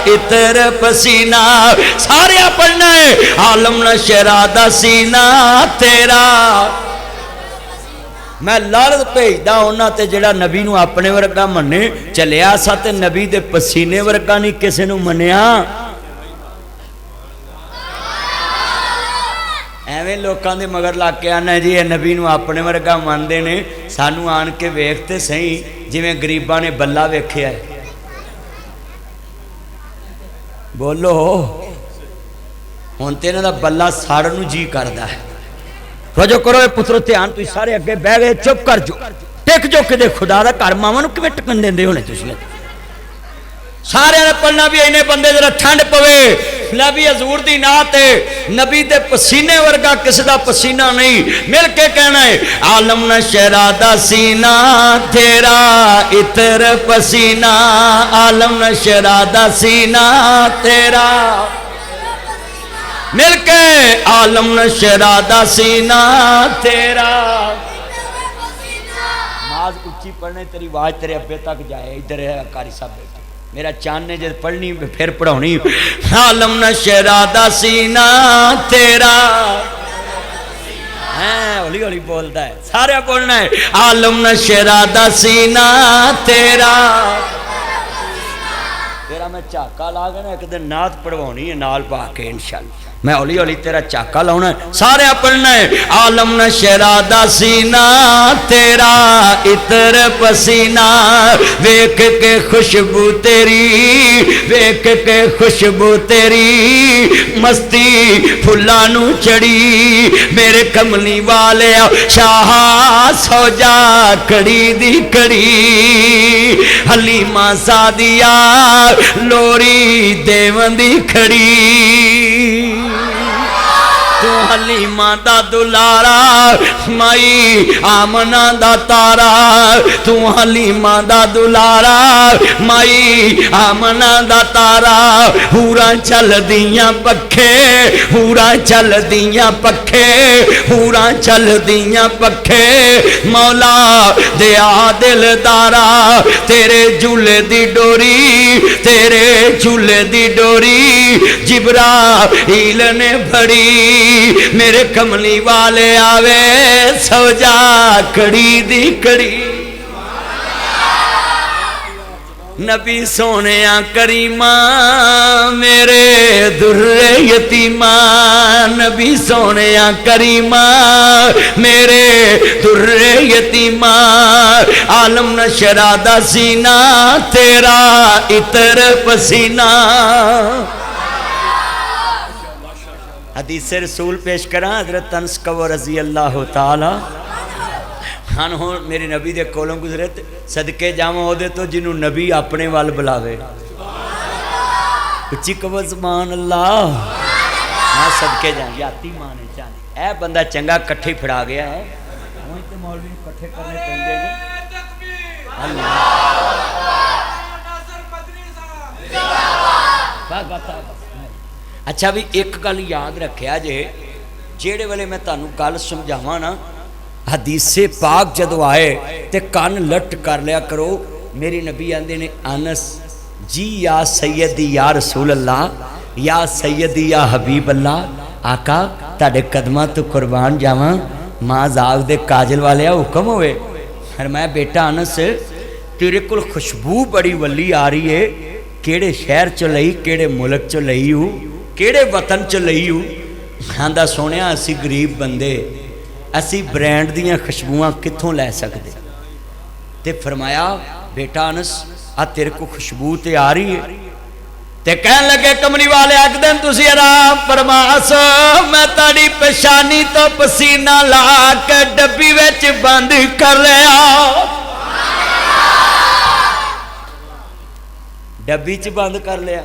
इतर पसीना। सारे पढ़ना है आलम नशरा दा सीना तेरा। मैं लालत भेजदा उन्हां ते जेड़ा नबी नूं अपने वर्गा मन्ने चलिया सा ते नबी दे पसीने वर्गा नहीं किसी नूं मन्निया। एवें लोकां दे मगर लग के आना जी नबी नूं अपने वर्गा मनदे ने, सानू आन के वेखते सही जिवें गरीबां ने बल्ला वेखिया है। बोलो हुण ते इन्हां दा बल्ला साड़न नूं जी करदा है। वजो करो पुत्रो ध्यान, तुम सारे अगे बह गए, चुप कर जो, टिक जो कि खुदा का घर मावां नूं किवें टिकन देंदे होने तुसीं। सारे ने पढ़ना भी इन्हें बंदे जरा ठंड पवे नबी हजूर दी नात है, नबी दे पसीने वर्गा किसी दा पसीना नहीं। मिल के कहना है आलम नशरा दा सीना तेरा इतर पसीना, आलम नशरा दा सीना तेरा। मिलके आलम नशरा दा सीना तेरा। नमाज उच्ची पढ़ने तेरी आवाज तेरे अब्बे तक जाए। इधर है कारी साहब मेरा चांद ने जब पढ़नी फिर पढ़ानी। आलम नशरा दा सीना तेरा है, हौली हौली बोलता है, सारे बोलना है आलम नशरा दा सीना तेरा। तेरा मैं झाका ला के ना एक दिन नात पढ़वानी है नाल पा के इंशाअल्लाह। मैं हौली हौली तेरा चाका लाउना सारे पढ़ना है। आलम नशरा दा सीना तेरा इतर पसीना वेख के खुशबू तेरी वेख के खुशबू तेरी मस्ती फुल्लां नू चढ़ी मेरे कमली वाले शाह सौजा कड़ी दी कड़ी हलीमा सादिया लोरी देवन दी खड़ी तू हलीमा दा दुलारा माई आमना दा तारा तू हलीमा दा दुलारा माई आमना दा तारा हूरा चल दियां पखे हूरा चल दियां पखे हूरा चल दियां पखे मौला दया दिलदारा तेरे झूले दी डोरी तेरे झूले दी डोरी जिब्राईल ने फड़ी मेरे कमली वाले आवे सौजा कड़ी दी कड़ी नबी सोने करीमा मेरे दुर्रे यतीमा नबी सोने करीमा मेरे दुर्रे यतीमा आलम नशरा दा सीना तेरा इतर पसीना। हदीस रसूल पेश करा हजरत अनस कवर रजी अल्लाह तआला हाँ हो मेरे नबी दे कोलों गुजरे सदके जावां ओदे तो जिन्हों नबी अपने वाल बुलावे उच्ची कहो सुभान अल्लाह मैं सदके जा याती माने जाने ए बंदा चंगा कट्ठे फड़ा गया है हुण ते मौलवी नूं कट्ठे करने पैंदे ने अल्लाह अच्छा भी एक गल याद रखिया जे जेड़े वेले मैं तुहानूं गल समझावां ना हदीसे पाक जदों आए ते कान लट कर लिया करो मेरे नबी आंदे ने अनस जी या सैयदी या रसूल अल्लाह या सैयदी या हबीब अल्लाह आका तुहाडे कदमां तो कुर्बान जावां मां जाग दे काजल वाले हुक्म होवे फरमाया बेटा अनस तेरे कोल खुशबू बड़ी वली आ रही है केड़े शहर चो लई केड़े मुल्क चो लई हूँ केड़े वतन च लई हूँ आंदा सोनिया असी गरीब बंदे असी ब्रांड दियां खुशबुआं कित्थों लै सकते ते फरमाया बेटा अनस आ तेरे को खुशबू ते आ रही है ते कहन लगे कमली वाले एक दिन तुसी आराम फरमास मैं ताड़ी पेशानी तो पसीना ला के डब्बी विच बंद कर लिया डब्बी च बंद कर लिया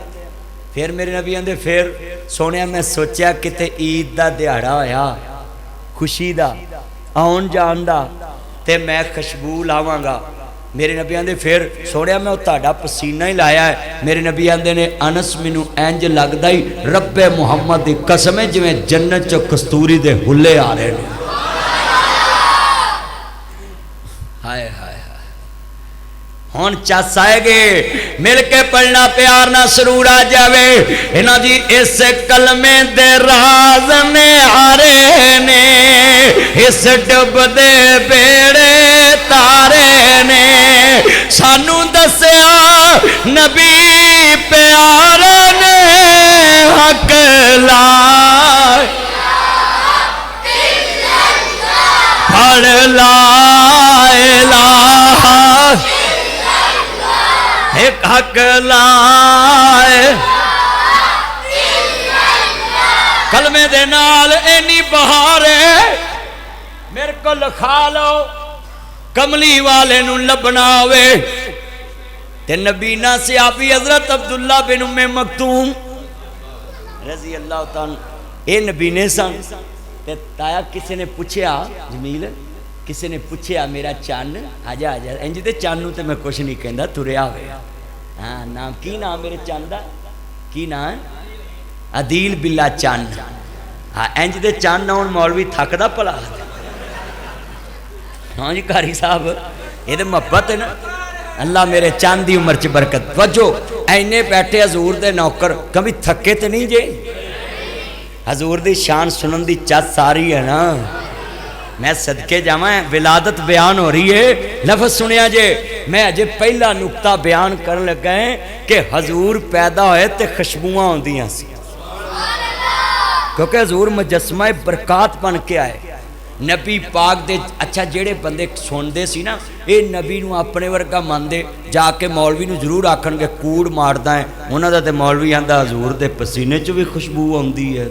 फिर मेरे नबी आंदे फिर सोनिया मैं सोचा किते ईद दा दिहाड़ा होया खुशी दा आउन जान दा ते मैं खुशबू लावांगा मेरे नबी आंदे फिर सोनिया मैं तुहाडा पसीना ही लाया है मेरे नबी आंदे ने अनस मैनू इंज लगदा ही रब्बे मुहम्मद दी कसम है जिवें जन्नत च कस्तूरी दे हुल्ले आ रहे ने हाय हाय हुण चस आएगे मिल के पढ़ना प्यार ना सरूर आ जावे इन्हां दी इस कलमे दे राज ने हारे ने इस डुब दे बेड़े तारे ने सानू दस्या नबी प्यार ने हक ला पढ़ ला इलाहा एक हक लाए कलमे दे नाल इन्नी बहार है मेरे को लिखा लो कमली वाले नू लभना होवे ते नबीना सहाबी हजरत अब्दुल्ला बिन उम्मे मखतूम रजी अल्लाह तआला ए नबीने सन ते ताया किसी ने पूछया जमील किसी ने पूछया मेरा चन्न आजा आजा इंज दे चन्न तो मैं कुछ नहीं कहता तुरया हो हाँ नाम की नाम मेरे चन्न दा की नाम है अदील बिल्ला चन्न हाँ इंज दे चन्न आउण मौलवी थकदा भला हाँ जी कारी साहब ये तो मुहब्बत है ना अल्लाह मेरे चंद की उम्र च बरकत वजो इन्ने बैठे हजूर दे नौकर कभी थके तो नहीं जे हजूर की शान सुनन की चस सारी है ना मैं सदके जावा विलादत बयान हो रही है लफ्ज सुनिया जे मैं अजे पहला नुकता बयान कर लगा है कि हजूर पैदा होए तो खुशबुआं आउंदियां सी क्योंकि हजूर मुजस्समा बरकात बन के आए नबी पाक दे। अच्छा जेड़े बंदे सुनते सी ना ये नबी नूं अपने वर्गा मानते जाके मौलवी नूं जरूर आखणगे कूड़ मारदा है उन्हां दा ते मौलवी आंदा हजूर दे पसीने च भी खुशबू आउंदी है।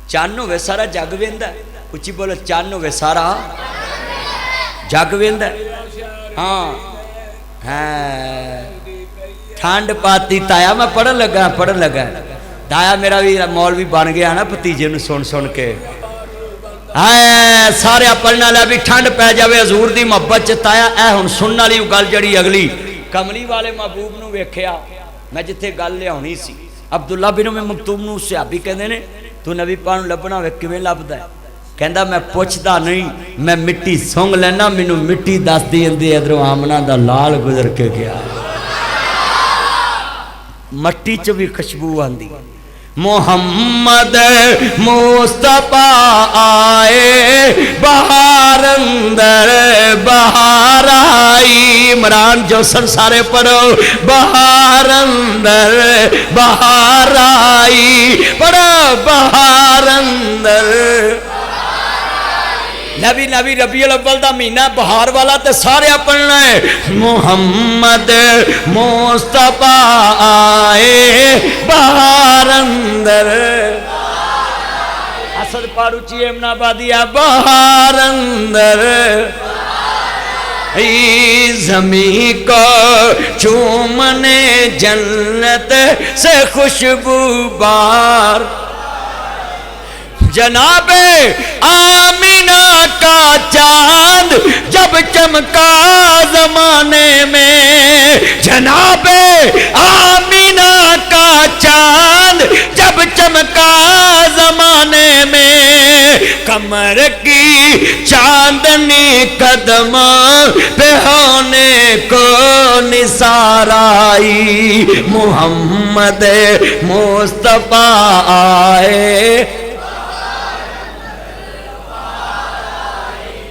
चन्न होवे सारा जग वेंदा, उच्ची बोलो चन्न होवे सारा जग वेंदा। हाँ है ठंड पाती ताया मैं पढ़न लगा ताया मेरा भी मौलवी बन गया ना भतीजे नूं सुन सुन के। है सारे पढ़ने वाला भी ठंड पै जाए हजूर की मुहब्बत च ताया ऐ हुण सुनने वाली गल जड़ी अगली कमली वाले महबूब नूं वेखिया मैं जिथे गल लियाउणी सी। अब्दुल्ला बिन मकतूम नूं सहाबी कहंदे ने तू नबी पाक नूं लभना होवे किवें लभदा है? कहंदा मैं पुछदा नहीं मैं मिट्टी सुंघ लैना मैनूं मिट्टी दस दी जांदी इधरों आमना दा लाल गुजर के गया। मट्टी च भी खुशबू आंदी। मोहम्मद मुस्तफा आए बहार अंदर बहार आई। इमरान जो संसारे पढ़ो बहार अंदर बहार आई पढ़ो बहार अंदर। नबी नबी रबीउल अव्वल दा महीना बहार वाला ते सारे पढ़ना है। मोहम्मद मुस्तफा आए बहार अंदर असद पारूची एमनाबादी बहार अंदर। ज़मीं को चूमने जन्नत से खुशबू बार। जनाबे आमीना का चांद जब चमका जमाने में। जनाबे आमीना का चांद जब चमका जमाने में। कमर की चांदनी कदम पे होने को निसार आई। मोहम्मद मुस्तफा आए।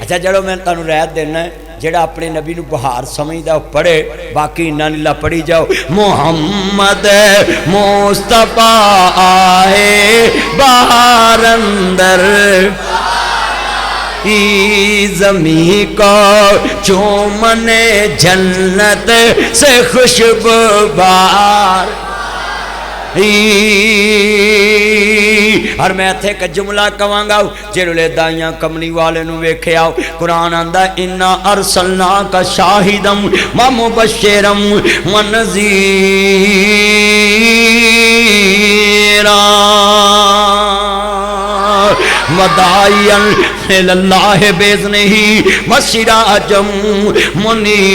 अच्छा चलो मैं तुहानूं रायत देना है जेड़ा अपने नबी नूं बहार समझदा पढ़े बाकी इन्ना नीला पढ़ी जाओ। मोहम्मद मुस्तफा आए बहार अंदर ज़मीं को चूमने जन्नत से खुशबू बार। और मैं इत्थे एक जुमला कवांगा जेड़े दाइयां कमली वाले नूं वेखिया कुरान आंदा इन्ना अरसलना का शाहिदम व मुबश्शिरम व नज़ीरा वदाइयन इलल्लाह बिइज़्निही व सिराजम मुनीरा।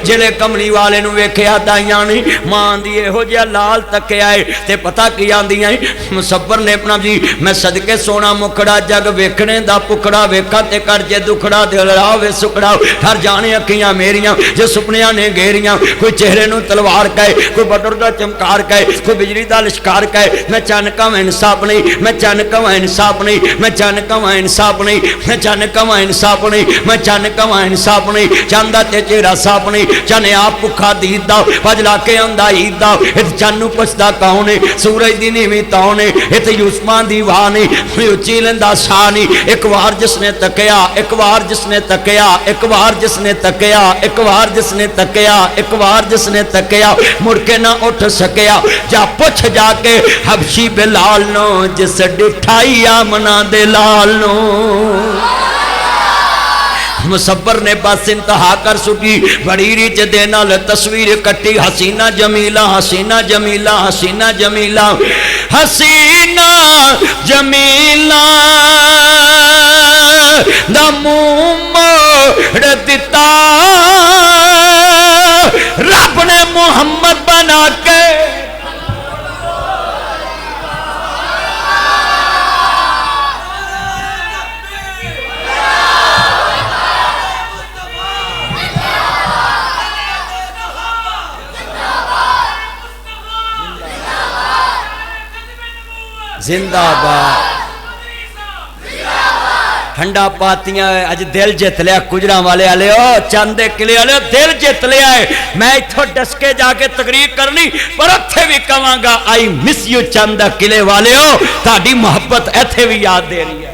जिले कमली वाले नूं वेखिया दाइयां ने मां दी इहो जिहा लाल तकिया है ते पता की आंदियां मुसब्बर ने अपना जी मैं सदके सोना मुखड़ा जग वेखने दा पुखड़ा वेखा ते कर जे दुखड़ा दिल रावे सुखड़ा हर जाने अखियां मेरियां जो सुपनियां ने घेरियां। कोई चेहरे नूं तलवार कहे कोई बटर दा चमकार कहे कोई बिजली दा लिशकार कहे मैं चन कवां इंसाफ नहीं मैं चन कवां इंसाफ नहीं मैं चन कवां इंसाफ नहीं मैं चन कवां इंसाफ नहीं मैं चन कवां इंसाफ नहीं। चांदा ते चेहरा साफ नहीं चन आप भुखा दीद दा भज लाके आंदा ईद दा। इत चन नूं पुछदा कौन है सूरज दी नीवी तौन है इत यूसुफां दी वाह नहीं उच्ची लैंदा सा नहीं। एक बार जिसने तकिया एक बार जिसने तकिया एक बार जिसने तकिया एक बार जिसने तकिया एक बार जिसने तकिया मुड़ के ना उठ सकिया। जा पुछ जाके हबशी बिलाल नो जिस डिठाई आमना दे लाल नो। मुसब्बर ने बस इंतहा कर सुकी बड़ी रिच दे नाल तस्वीर कट्टी हसीना जमीला हसीना जमीला हसीना जमीला हसीना जमीला दा मुंह मोड़ दिता रब ने मोहम्मद बना के। जिंदाबाद ठंडा पातियां अज दिल जित लिया गुजरां वाले आले चंद दे किले वाले दिल जित लिया है। मैं इत्थों डसके जाके तकरीर करनी पर उत्थे भी कहांगा आई मिस यू चंद दे किले वाले हो, ताड़ी मोहब्बत इत्थे भी याद दे रही है।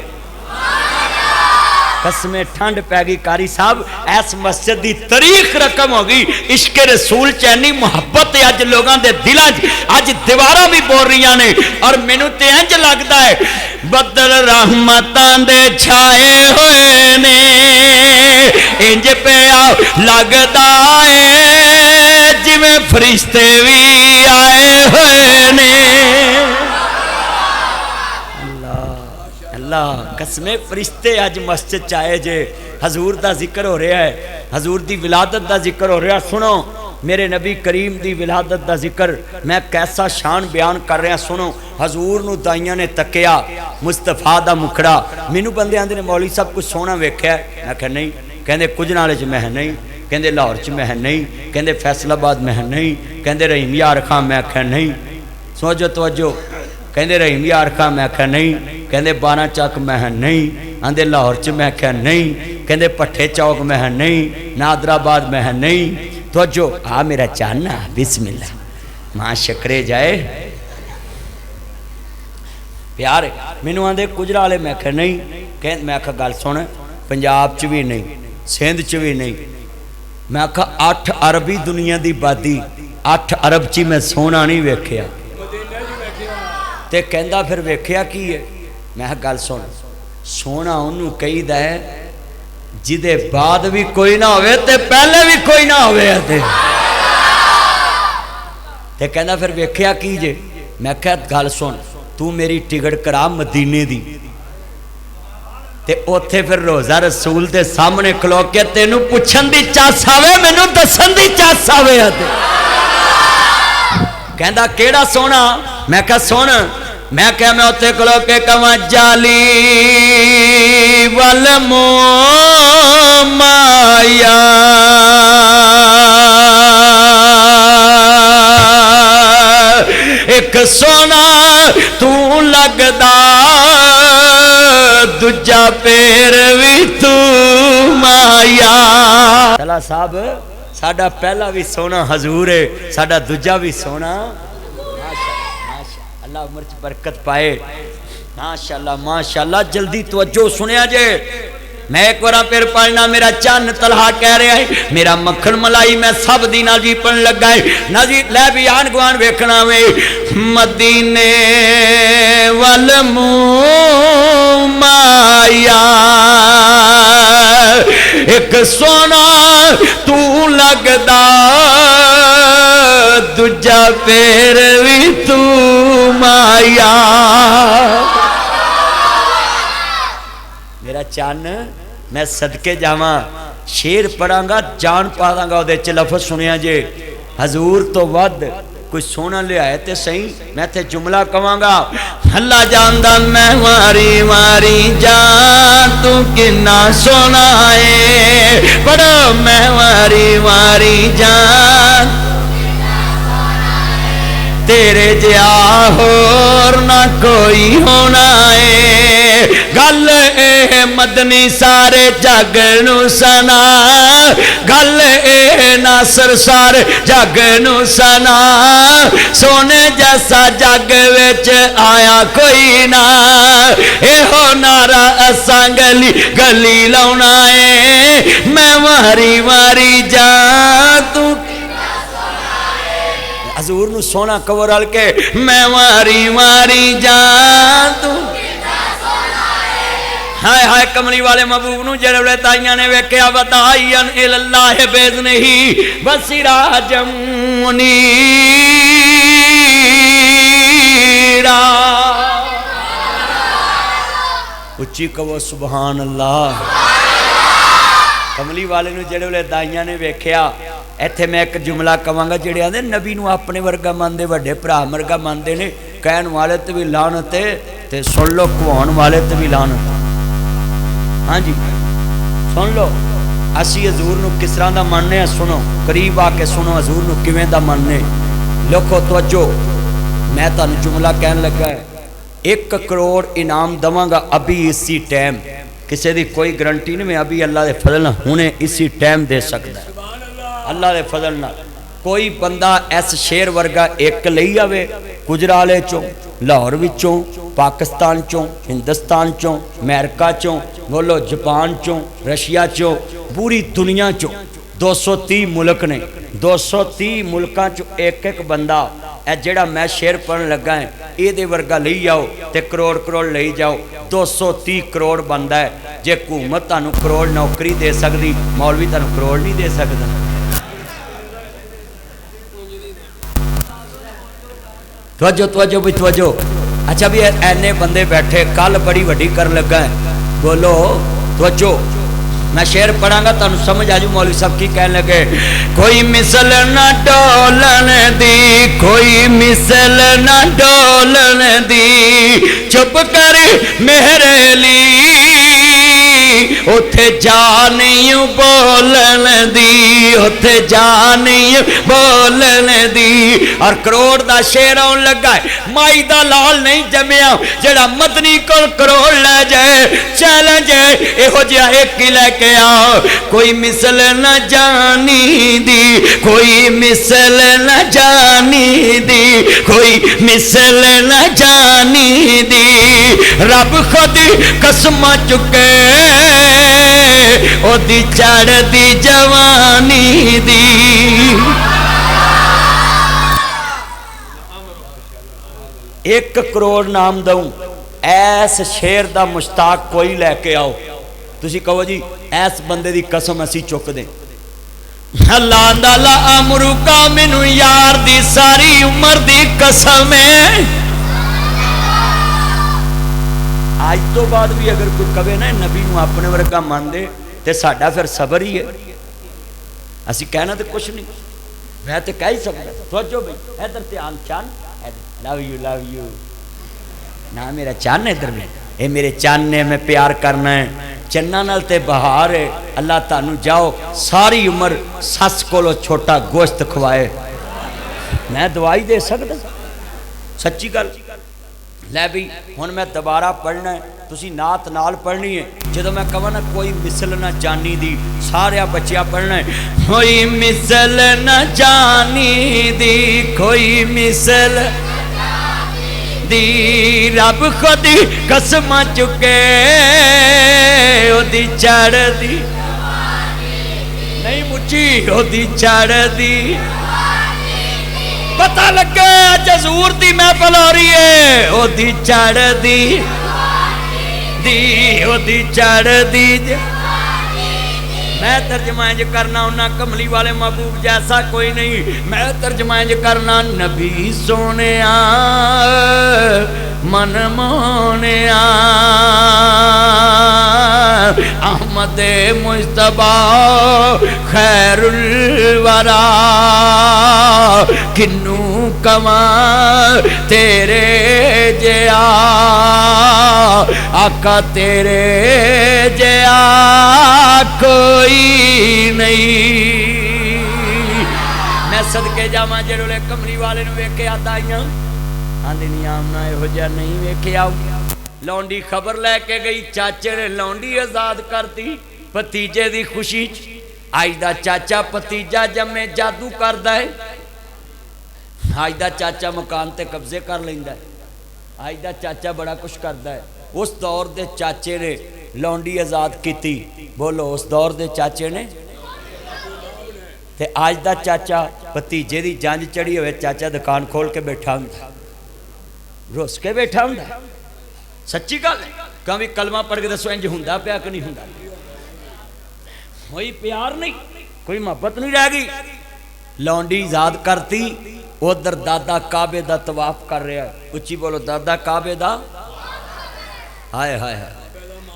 कसमें ठंड पै गई कारी साहब, ऐस मस्जिद की तारीख रकम हो गई। इश्क रसूल चैनी मोहब्बत अज लोगों के दिलों अज दीवारा भी बोल रही ने। और मैनू तो इंज लगता है बदल रहमतां दे छाए हुए ने, इंज पिया लगता है जिवें फरिश्ते भी आए हुए ने। कसमें फरिश्ते अज मस्जिद च आए जे, हजूर का जिक्र हो रहा है, हजूर की विलादत का जिक्र हो रहा। सुनो मेरे नबी करीम की विलादत का जिक्र, मैं कैसा शान बयान कर रहा। सुनो हजूर नूं दाइयां ने तकिया, मुस्तफा दा मुखड़ा। मैनू बंदे आंदे ने मौलवी सब कुछ सोहना वेख्या, मैं कहा नहीं। कहते गुजरां वाले च मैं नहीं, कहते लाहौर च मैं नहीं, कहते फैसलाबाद मैं नहीं, कहते रहीम यार खां मैं आख्या नहीं। सोचो तवज्जो, कहते रहीम यार खां मैं आख्या नहीं, कहते 12 चक मैं नहीं, आंदे लाहौर च मैं आख्या नहीं, कहते भट्ठे चौक मैं नहीं, नादराबाद मैं नहीं। तो जो आ मेरा चाहना बिस्मिल्लाह मां शक्रे जाए प्यार। मैनू आंदे गुजरा वाले मैं आख्या नहीं, कह मैं आख्या गल सुन पंजाब च भी नहीं, सिंध च भी नहीं। मैं आख्या 8 अरबी दुनिया की बादी, 8 अरब च मैं सोना नहीं वेख्या। ते कहंदा फिर वेख्या की है? मैं गल सुन, सोना उन्होंने कहीदा है जिदे बाद भी कोई ना होवे ते पहले भी कोई ना होवे। ते कहंदा फिर वेख्या की जे? मैं कहा गल सुन, तू मेरी टिकट करा मदीने दी, ते ओथे फिर रोज़ा रसूल दे सामने खलो के तेनू पुछन दी चास आवे, मैनू दसन दी चास आवे। कहंदा केड़ा सोना? मैं कहा सुन, मैं क्या मैं उत्ते खलो के कवां जाली वल मो माया एक सोना तू लगदा, दूजा पैर भी तू माया। चला साहब साडा पहला भी सोना हजूर है, साडा दूजा भी सोना। अल्लाह उम्र च बरकत पाए, माशाअल्लाह माशाअल्लाह। जल्दी तवज्जो सुनिया जे, मैं एक बार फिर पढ़ना। मेरा चन्न तलहा कह रहा है मेरा मक्खन मलाई मैं सब दी नाजी पढ़न लगा है। नाजी लै भी आन गुआन वेखना वे मदीने वल मुँह माया एक सोना तू लगदा, दूजा पैर भी तू माया। मेरा चन्न मैं सदके जावा, शेर पढ़ांगा जान पा दांगा उहदे च लफज सुनिया जे हजूर तो वध कोई सोना लिया तो सही। मैं ते जुमला कवांगा अल्लाह जानदा मैं मारी मारी जान तू किन्ना सोना है, पढ़ो मैं मारी मारी जान तेरे जिया होर ना कोई होना है। गल ए मदनी सारे जग नू सना, गल ए नासर सारे जग नू सना, सोने जैसा जग विच आया कोई ना, एहो नारा असां गली गली लाउना है। मैं मारी मारी जा तू हजूर नू सोना कवर रल के मैं मारी मारी जा तू। हाय हाय कमली वाले महबूब नू जड़े ताइयां ने वेख्या बताइयन इल्लाह बेज़निही बसिराजम मुनीरा। उच्ची कहो सुभान अल्लाह। कमली वाले नू जड़े दाइयां ने वेख्या। इत्थे मैं एक जुमला कवांगा जिहड़े आंदे नबी नू अपने वर्गा मानदे, वड्डे भरा वर्गा मानदे ने, कहण वाले ते भी लानत ते सुन लो कहवाउण वाले ते भी लानत। हाँ जी सुन लो असी हजूर नू किस तरह दा मानने आ। सुनो करीब आके सुनो हजूर नू किवें दा मानने। लिखो तवज्जो मैं तुहानू जुमला कहन लगा है 1 करोड़ इनाम दवांगा अभी इसी टाइम। किसी की कोई गारंटी नहीं, मैं अभी अल्लाह के फजल हुने इसी टाइम दे सकता है। अल्लाह के फजल ना कोई बंदा इस शेर वर्गा एक लई आवे गुजराले चों, लाहौर विचों, पाकिस्तान चों, हिंदुस्तान चों, अमेरिका चों, बोलो जापान चों, रशिया चों, पूरी दुनिया चों 230 मुल्क ने, 230 मुल्कां चों एक एक बंदा ए जेड़ा मैं शेर पढ़न लगा है ये वर्गा लई जाओ तो करोड़ करोड़ लई जाओ, 230 करोड़ बनता है। जे हुकूमत तुहानू करोड़ नौकरी दे सकती, मौलवी तुहानू करोड़ नहीं दे सकता। तवज्जो तवज्जो भी तवज्जो। अच्छा भी ऐने बंदे बैठे, कल बड़ी वड्डी कर लगा है, बोलो तवज्जो। मैं शेर पढ़ांगा तुहानू समझ आजू मौलवी साहब की कहने लगे। कोई मिसल ना डोलन दी, कोई मिसल ना डोलन दी, चुप कर मेरे ली, उथे जा नहीं बोलन दी, उथे जा नहीं बोलन दी। और करोड़ दा शेर आउन लगा है, माई दा लाल नहीं जमया जेड़ा मदनी को करोड़ ले जाए। चैलेंज है इहो जिहा एक ही लेके आओ। कोई मिसल न जानी दी, कोई मिसल न जानी दी, कोई मिसल न जानी दी। रब खुद कसम चुके ओदी चढ़दी जवानी दी। एक करोड़ नाम दूं, ऐस शेर दा मुश्ताक कोई लैके आओ। तुसी कहो जी ऐस बंदे दी कसम असी चुक दें। अल्लाह दा अमरुका मैनू यार दी सारी उम्र दी कसम है। आज तो बाद भी अगर कोई कहे ना नबी नू अपने वर्गा मान दे तो साडा फिर सबर ही है। असी कहना तो कुछ नहीं, मैं तो कह ही सकता। सोचो भाई इधर ध्यान, चन लव यू ना मेरा चन इधर में, ये मेरे चन ने मैं प्यार करना है। चन्ना नाल ते बहार है। अल्लाह तानू जाओ सारी उम्र सस कोलों छोटा गोश्त खवाए। मैं दवाई दे सकता, सच्ची गल। लै भी हुण मैं दोबारा पढ़ना है, तुसी नात नाल पढ़नी है। जो मैं कहां ना कोई मिसल ना जानी दी, सारे बच्चिया पढ़ना है। कोई मिसल न जानी दी, कोई मिसल दी, रब खुद कसम चुके ओदी चढ़दी नहीं मुची, ओदी चढ़दी। पता लगे अज हजूर दी महफिल हो रही है, ओदी चढ़दी दी, ओदी चढ़दी। मैं तर्जमा इंज करना उन्ना कमली वाले महबूब जैसा कोई नहीं। मैं तर्जमा इंज करना नबी सोने मन मोने अहमद मुस्तफा खैरुल वरा, किन्नू कमा तेरे जया, आका तेरे जया कोई नहीं। मैं सदके जावां जेड़े कमली वाले नूं वेख के आदा आईयां, आंदी नहीं आमना इहो जिहा नहीं वेखिया। लौंडी खबर लैके गई, चाचे ने लौंडी आजाद करती भतीजे की खुशी। अज दा चाचा भतीजा जमे जादू करदा है। अज दा चाचा मकान ते कब्जे कर लैंदा है। अज दा चाचा बड़ा कुछ करदा है। उस दौर दे चाचे ने लौंडी आजाद की। बोलो उस दौर दे चाचे ने ते अज दा चाचा भतीजे की जंज चढ़ी हुए, चाचा दुकान खोल के बैठा हुंदा, रुस के बैठा हुंदा। सच्ची गल कह भी कलमा पढ़ के दसो इंज हुंदा पिया कि नहीं हुंदा। कोई प्यार नहीं, कोई मोहब्बत नहीं रह गई। लौंडी आजाद करती, उधर दादा काबे दा तवाफ कर रहा है। उच्ची बोलो दादा काबे दा। हाय हाय हाय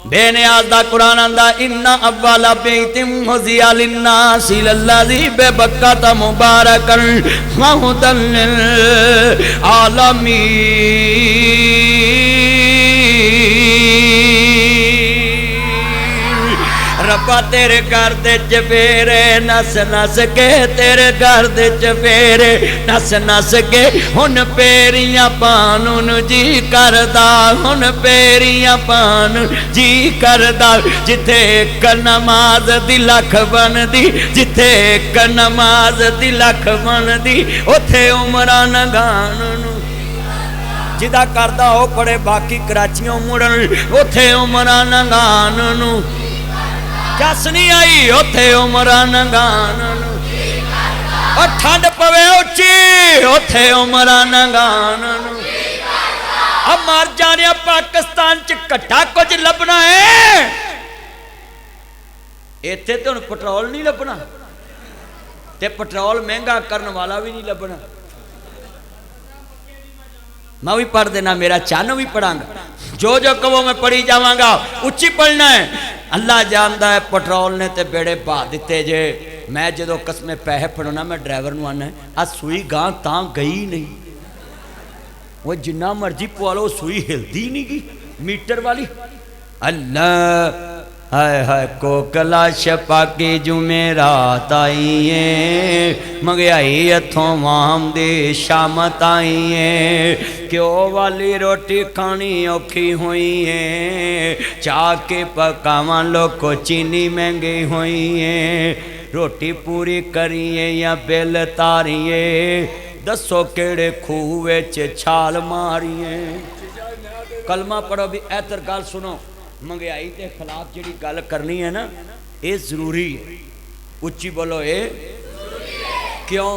बेनियाज दा कुरान आंदा इन्ना अव्वला बैतिम हुज़िया लिन्नासि लल्लज़ी बिबक्कता मुबारकन व हुदन लिल आलमीन। रब्बा तेरे घर दे चफेरे नस नस के, तेरे घर दे चफेरे नस नस के, हुन पेरियां पान जी करदा, हुन पेरियां पान जी करदा। जिथे एक नमाज दी लख बनदी, जिथे एक नमाज दी लख बनदी, उथे उमरां नगान जिदा करदा हो पड़े बाकी कराचियों मुड़न, उथे उमरां नगान जस नहीं आई, उथे उमरां नगान और ठंड पवे उची, उथे उमरां नगान। अब मर जाने पाकिस्तान च घट्टा कुछ लभना है, इत्थे तो हुण पेट्रोल नहीं लभना, ते पेट्रोल महंगा करने वाला भी नहीं लभना। मैं भी पढ़ देना, मेरा चानो भी पढ़ांगा, जो जो कहो मैं पढ़ी जावांगा, उच्ची पढ़ना है। अल्लाह जानता है पेट्रोल ने तो बेड़े बहा दिते जे। मैं जो कसमें पैसे फड़ना मैं ड्राइवर नूं आना आ सुई गां तां गई नहीं, वो जिन्ना मर्जी पवा लो सुई हिलदी नहीं गई मीटर वाली। अल्लाह हाय हाय कोकला छपा के जुमेरात आई है, महंगाई हथों वाम दे शामत आई है, घ्यो वाली रोटी खानी औखी हुई है, चाह के पकावा लोको चीनी महंगी हुई है, रोटी पूरी करिए या बिल तारिए, दसो केड़े खूह विच छाल मारिए। कलमा पढ़ो भी ऐतर गल सुनो, महंगाई के खिलाफ जी गल करनी है ना, ये जरूरी है। उच्ची बोलो ये क्यों?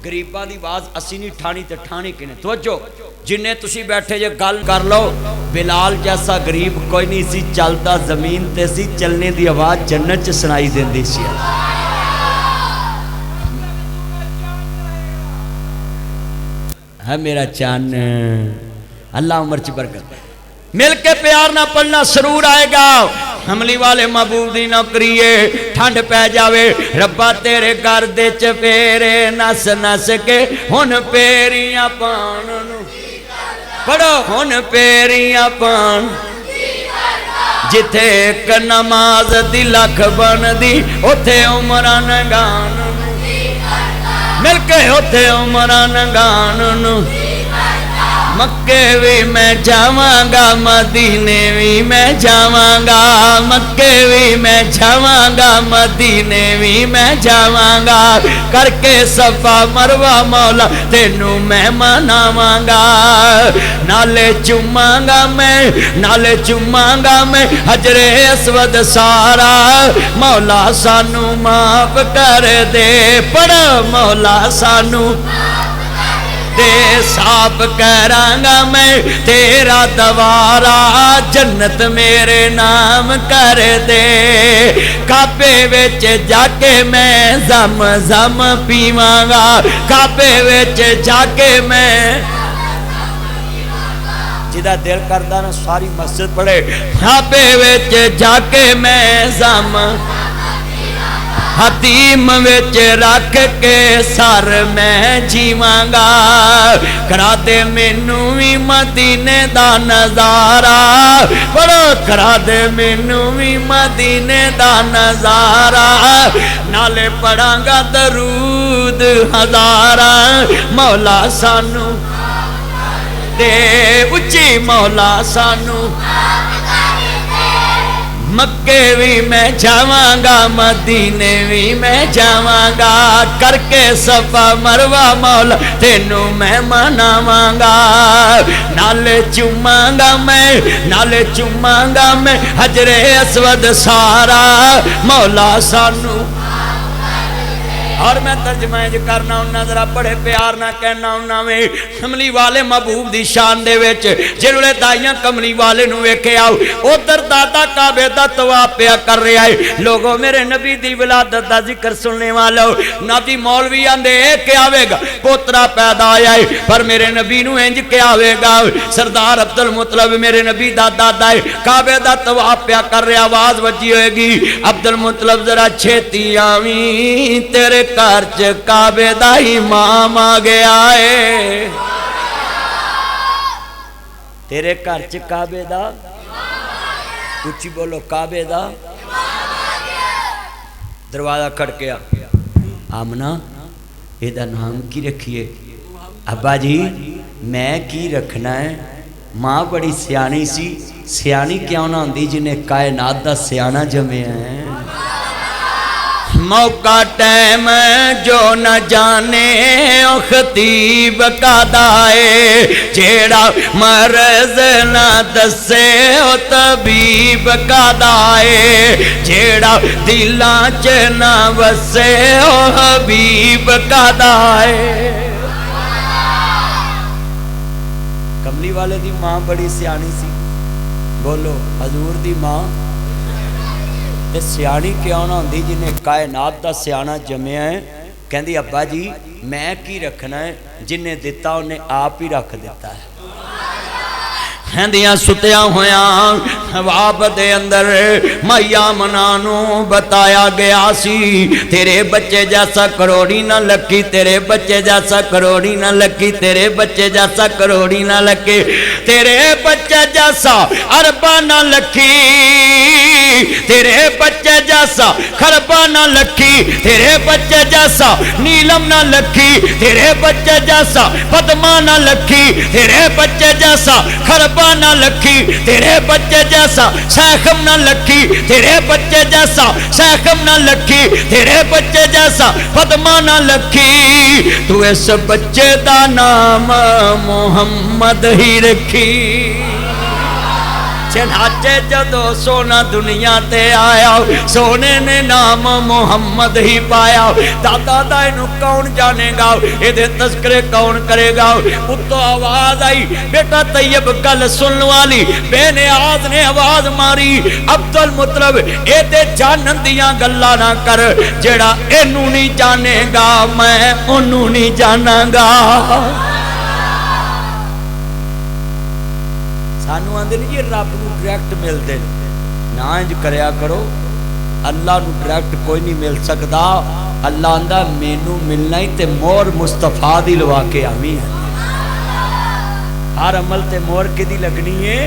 गरीबों की आवाज़ असी नहीं ठानी तो ठानी किने। तवज्जो जिन्ने तुसी बैठे जो गल कर लो, बिलाल जैसा गरीब कोई नहीं सी, चलता जमीन ते सी, चलने की आवाज़ जन्नत च सुनाई देंदी सी। है मेरा चान, अल्लाह उम्र च बरकत। मिल के प्यार ना पढ़ना सरूर आएगा। हमली वाले महबूब दी नौकरी है, ठंड पै जावे रब्बा तेरे घर दे चफेरे नस नस के, हुन पेरियां पान पढ़ो, हुन पेरियां पान। जिथे एक नमाज दी लख बनदी, उथे उमरां नगान मिल के, उथे उमरां नगान। मक्के भी मैं जावांगा, मदीने भी मैं जावांगा, मक्के भी मैं जावांगा, मदीने भी मैं जावांगा, करके सफा मरवा मौला तेनू मैं मनावांगा। नाले चुमांगा मैं, नाले चुमांगा मैं हजरे अस्वद सारा, मौला सानू माफ कर दे, पढ़ मौला सानू दे साफ करांगा मैं तेरा दवारा, जन्नत मेरे नाम कर दे। काबे विच जाके मैं जम जम पीवांगा, काबे विच जाके मैं, जिदा दिल करदा ना सारी मस्जिद पढ़े, काबे विच जाके मैं जम हतीम विच रख के सर मैं जीवांगा, करा दे मैनू भी मदीने दा नजारा, बड़ो करा दे मैनू भी मदीने दा नजारा, नाले पढ़ांगा दरूद हजारा, मौला सानू दे उच्ची, मौला सानू। मक्के भी मैं जावांगा, मदीने भी मैं जावांगा, करके सफा मरवा मौला तेनू मैं मनावांगा। नाले चुमांगा मैं, नाले चुमांगा मैं हजरे अस्वद सारा, मौला सानू। और मैं तर्जमा करना उन्ना, जरा बड़े प्यार ना कहना उन्ना में, कमली वाले महबूब दी शान दे विच जिहड़े दाइयां कमली वाले नूं वेखिया, उधर दादा काबे दा तवाफ पिया कर रहा है। लोगों मेरे नबी दी विलादत दा जिक्र सुनने वालों, नबी मौलवी आंदे क्या आवेगा, पोतरा पैदा आया है, पर मेरे नबी नूं इंज क्या आवेगा। सरदार अब्दुल मुतलब मेरे नबी दा दादा है, काबे दा तवाफ पिया कर रहा, आवाज वजी होएगी, अब्दुल मुतलब जरा छेती आवी, तेरे घर च काबे दा इमाम आ गया है, तेरे घर च काबे दा, उच्ची बोलो काबे दा, दरवाजा खड़किया, आमना ਇਹਦਾ नाम की रखिए? अब्बा जी मैं की रखना है, माँ बड़ी सियानी सी, सियानी क्यों ना होंदी जिन्हें कायनात दा सियाना जमिया है। मौका टाइम जो न जाने ओ खतीब का दाए, जेड़ा मरज न दसे ओ तबीब का दाए, जेड़ा दिलां च न वसे ओ हबीब का दाए। कमली वाले दी मां बड़ी सियानी सी, बोलो हजूर दी मां ते सियानी क्यों ना होंदी जिन्हें कायनात दा सियाना जमिया है। कहंदी अब्बा जी मैं की रखना है, जिन्हें दिता उन्हें आप ही रख दिता है। कहंदियां सुतिया होया ख्वाब दे अंदर मैया मना नू बताया गया सी, तेरे बच्चे जैसा करोड़ी ना लकी, तेरे बच्चे जैसा करोड़ी ना लकी, तेरे बच्चे जैसा करोड़ी ना लकी, तेरे बच्चे जैसा अरबा ना लकी, तेरे बच्चे जैसा खरबा ना लकी, तेरे बच्चे जैसा नीलम ना लकी, तेरे बच्चे जैसा पद्मा ना लकी, तेरे बच्चे जैसा खरबा ना लकी, तेरे बच्चे जैसा शैखम ना लकी, तेरे बच्चे जैसा शैखम ना लकी, तेरे बच्चे जैसा पद्मा ना लकी, तू इस बच्चे दा नाम मोहम्मद ही रखी। चनाचे जदों सोना दुनिया ते आया, सोने ने नाम मोहम्मद ही पाया। दादा दा इनू कौन जानेगा, इहदे तस्करे कौन करेगा। उत्तों आवाज आई, बेटा तैयब गल सुन वाली। बेनियाज ने आवाज मारी, अब्दुल मुतलब इहदे जानन दियां गल्लां ना कर, जेड़ा इनू नहीं जानेगा मैं ओनू नहीं जानांगा। सानू आंदे नहीं जी रब नू डायरैक्ट मिलते ना, इंज करया करो। अल्लाह नू डायरैक्ट कोई नहीं मिल सकता। अल्लाह आंदा मैनू मिलना ही ते मोहर मुस्तफा दी लवा के आवी है। हर अमल ते मोहर किदी लगनी है?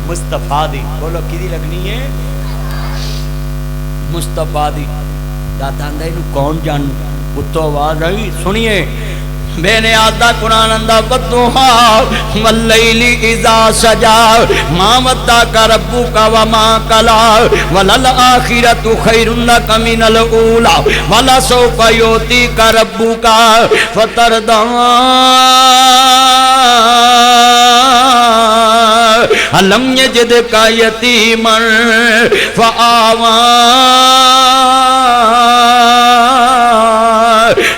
मुस्तफा दी। बोलो किदी लगनी है? मुस्तफा दी। दाता आंदा इनू कौन जान। उत्तों आवाज आई, सुनिए बेनियाज दा कुरान अंदा बद्दुहा वल्लैली इज़ा सजा मा वद्दाका रब्बुका व मा कला वलल आखिरतु खैरुन लक मिनल ऊला वला सौफा युतीका रब्बुका फतरदा अलम यजिदका यतीमन फआवा।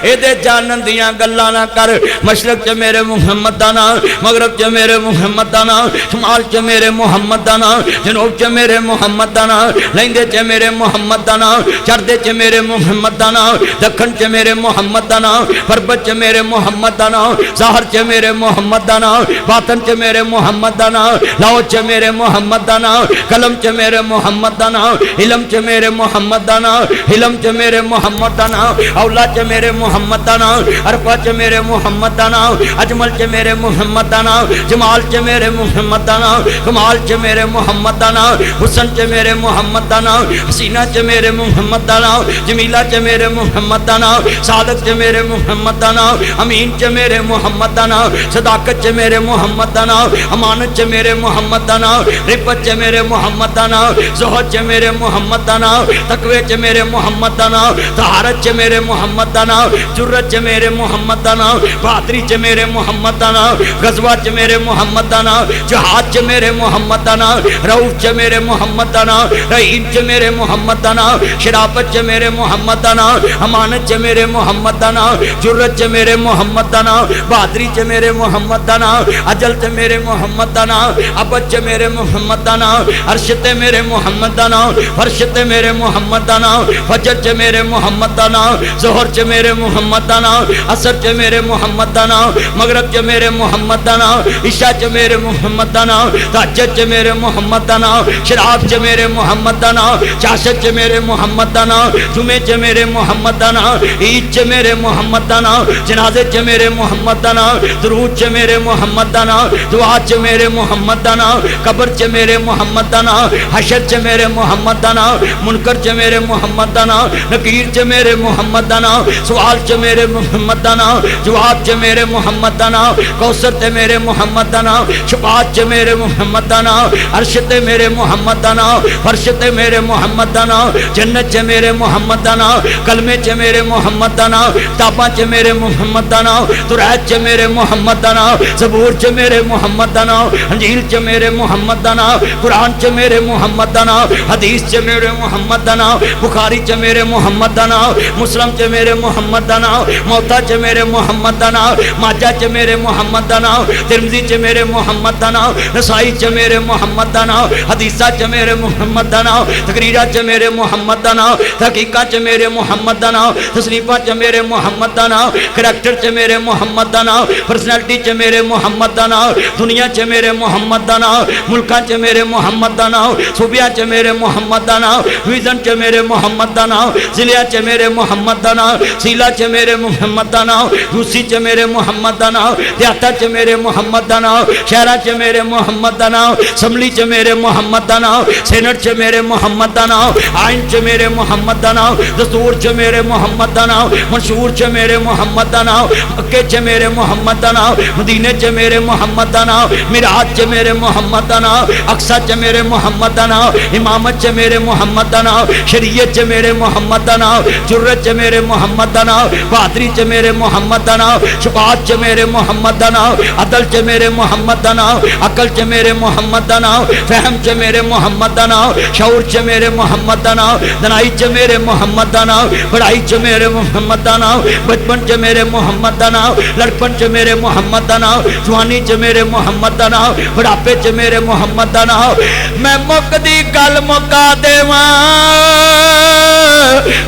एदे जानन दियां गल्लां ना कर। मशरक च मेरे मुहम्मद दा नाम, मगरब च मेरे मुहम्मद दा नाम, शुमाल च मेरे मुहम्मद दा नाम, जनूब च मेरे मुहम्मद दा नाम, लैंदे च मेरे मुहम्मद दा नाम, चढ़दे च मेरे मुहम्मद दा नाम, दखन च मेरे मुहम्मद दा नाम, परबत च मेरे मुहम्मद दा नाम, ज़ाहिर च मेरे मुहम्मद दा नाम, बातन च मेरे मुहम्मद दा नाम, लाओ च मेरे मुहम्मद दा नाम, कलम च मेरे मुहम्मद दा नाम, इलम च मेरे मुहम्मद दा नाम, हिलम च मेरे मुहम्मद दा नाम, औला च मेरे मुहम्मद दा नाम, अरफा च मेरे मुहम्मद दा नाम, अजमल च मेरे मुहम्मद दा नाम, जमाल च मेरे मुहम्मद दा नाम, कमाल च मेरे मुहम्मद दा नाम, हुसन च मेरे मुहम्मद दा नाम, हसीना च मेरे मुहम्मद दा नाम, जमीला च मेरे मुहम्मद दा नाम, सादक च मेरे मुहम्मद दा नाम, अमीन च मेरे मुहम्मद दा नाम, सदाकत च मेरे मुहम्मद दा नाम, अमानत च मेरे मुहम्मद दा नाम, रिफत च मेरे मुहम्मद दा नाम, ज़ुहद च मेरे मुहम्मद दा नाम, तकवे च मेरे मुहम्मद दा नाम, तहारत च मेरे मुहम्मद दा नाम, जुर्रत च मेरे मुहम्मद दा नाम, बहादरी च मेरे मुहम्मद दा नाम, गज़वा च मेरे मुहम्मद दा नाम, जहाद च मेरे मुहम्मद दा नाम, रऊफ च मेरे मुहम्मद दा नाम, रहीम च मेरे मुहम्मद दा नाम, शराफत च मेरे मुहम्मद दा नाम, अमानत च मेरे मुहम्मद दा नाम, जुर्रत च मेरे मुहम्मद दा नाम, बहादरी च मेरे मुहम्मद दा नाम, अजल च मेरे मुहम्मद दा नाम, अबद च मेरे मुहम्मद दा नाम, अर्श ते मेरे मुहम्मद दा नाम, फर्श ते मेरे मुहम्मद दा नाम, फजर च मेरे मुहम्मद दा नाम, ज़ोहर च मेरे मुहम्मद दा दा नाम, असर च मेरे मुहम्मद दा नाम, मगरब च मेरे मुहम्मद दा नाम, इशा च मेरे मुहम्मद दा नाम, तहज्जुद च मेरे मुहम्मद दा नाम, शराब च मेरे मुहम्मद दा नाम, चाशत च मेरे मुहम्मद दा नाम, जुमे च मेरे मुहम्मद दा नाम, ईद च मेरे मुहम्मद दा नाम, जनाजे च मेरे मुहम्मद दा नाम, दरूद च मेरे मुहम्मद दा नाम, दुआ च मेरे मुहम्मद दा नाम, कब्र च मेरे मुहम्मद दा नाम, हशर च मेरे मुहम्मद दा नाम, मुनकर च मेरे मुहम्मद दा नाम, नकीर च मेरे मुहम्मद दा नाम, सवाल च मेरे मुहम्मद दा नाम, जवाब च मेरे मुहम्मद दा नाम, कौसर ते मेरे मुहम्मद दा नाम, शफाअत च मेरे मुहम्मद दा नाम, अर्श ते मेरे मुहम्मद दा नाम, फर्श ते मेरे मुहम्मद दा नाम, जन्नत च मेरे मुहम्मद दा नाम, कलमे च मेरे मुहम्मद दा नाम, किताबां च मेरे मुहम्मद दा नाम, तुरैत च मेरे मुहम्मद दा नाम, ज़बूर च मेरे मुहम्मद दा नाम, अंजील च मेरे मुहम्मद दा नाम, कुरान च मेरे मुहम्मद दा नाम, हदीस च मेरे मुहम्मद दा नाम, बुखारी च मेरे मुहम्मद दा नाम, मुस्लिम च मेरे मुहम्मद दा नाम, मौता च मेरे मुहम्मद दा नाम, माजा च मेरे मुहम्मद दा नाम, तिरमिज़ी च मेरे मुहम्मद दा नाम, नसाई च मेरे मुहम्मद दा नाम, हदीसा च मेरे मुहम्मद दा नाम, तकरीरा च मेरे मुहम्मद दा नाम, तहकीका च मेरे मुहम्मद दा नाम, तसनीफा च मेरे मुहम्मद दा नाम, करैक्टर च मेरे मुहम्मद दा नाम, पर्सनैलिटी च मेरे मुहम्मद दा नाम, दुनिया च मेरे मुहम्मद दा नाम, मुल्कां च मेरे मुहम्मद दा नाम, सूबिया च मेरे मुहम्मद दा नाम, विजन च मेरे मुहम्मद दा नाम, जिलिया च मेरे मुहम्मद दा नाम, सीला च मेरे मुहम्मद दा नाम, रूसी च मेरे मुहम्मद दा नाम, देहाता च मेरे मुहम्मद दा नाम, शहरा च मेरे मुहम्मद दा नाम, असम्बली च मेरे मुहम्मद दा नाम, सेनेट च मेरे मुहम्मद दा नाम, आइन च मेरे मुहम्मद दा नाम, दस्तूर च मेरे मुहम्मद दा नाम, मंशूर च मेरे मुहम्मद दा नाम, मक्के च मेरे मुहम्मद दा नाम, मदीने च मेरे मुहम्मद दा नाम, मिराज च मेरे मुहम्मद दा नाम, अक्सा च मेरे मुहम्मद दा नाम, इमामत च मेरे मुहम्मद दा नाम, शरीयत च मेरे मुहम्मद दा नाम, जुर्रत च मेरे मुहम्मद दा नाम, बहादरी च मेरे मुहम्मद दा नाम, शुफाअत च मेरे मुहम्मद दा नाम, अदल च मेरे मुहम्मद दा नाम, अकल च मेरे मुहम्मद दा नाम, फहम च मेरे मुहम्मद दा नाम, शऊर च मेरे मुहम्मद दा नाम, दनाई च मेरे मुहम्मद दा नाम, बड़ाई च मेरे मुहम्मद दा नाम, बचपन च मेरे मुहम्मद दा नाम, लड़पन च मेरे मुहम्मद दा नाम, जवानी च मेरे मुहम्मद दा नाम, बुढ़ापे च मेरे मुहम्मद दा नाम। मैं मुकदी गल मुका देवां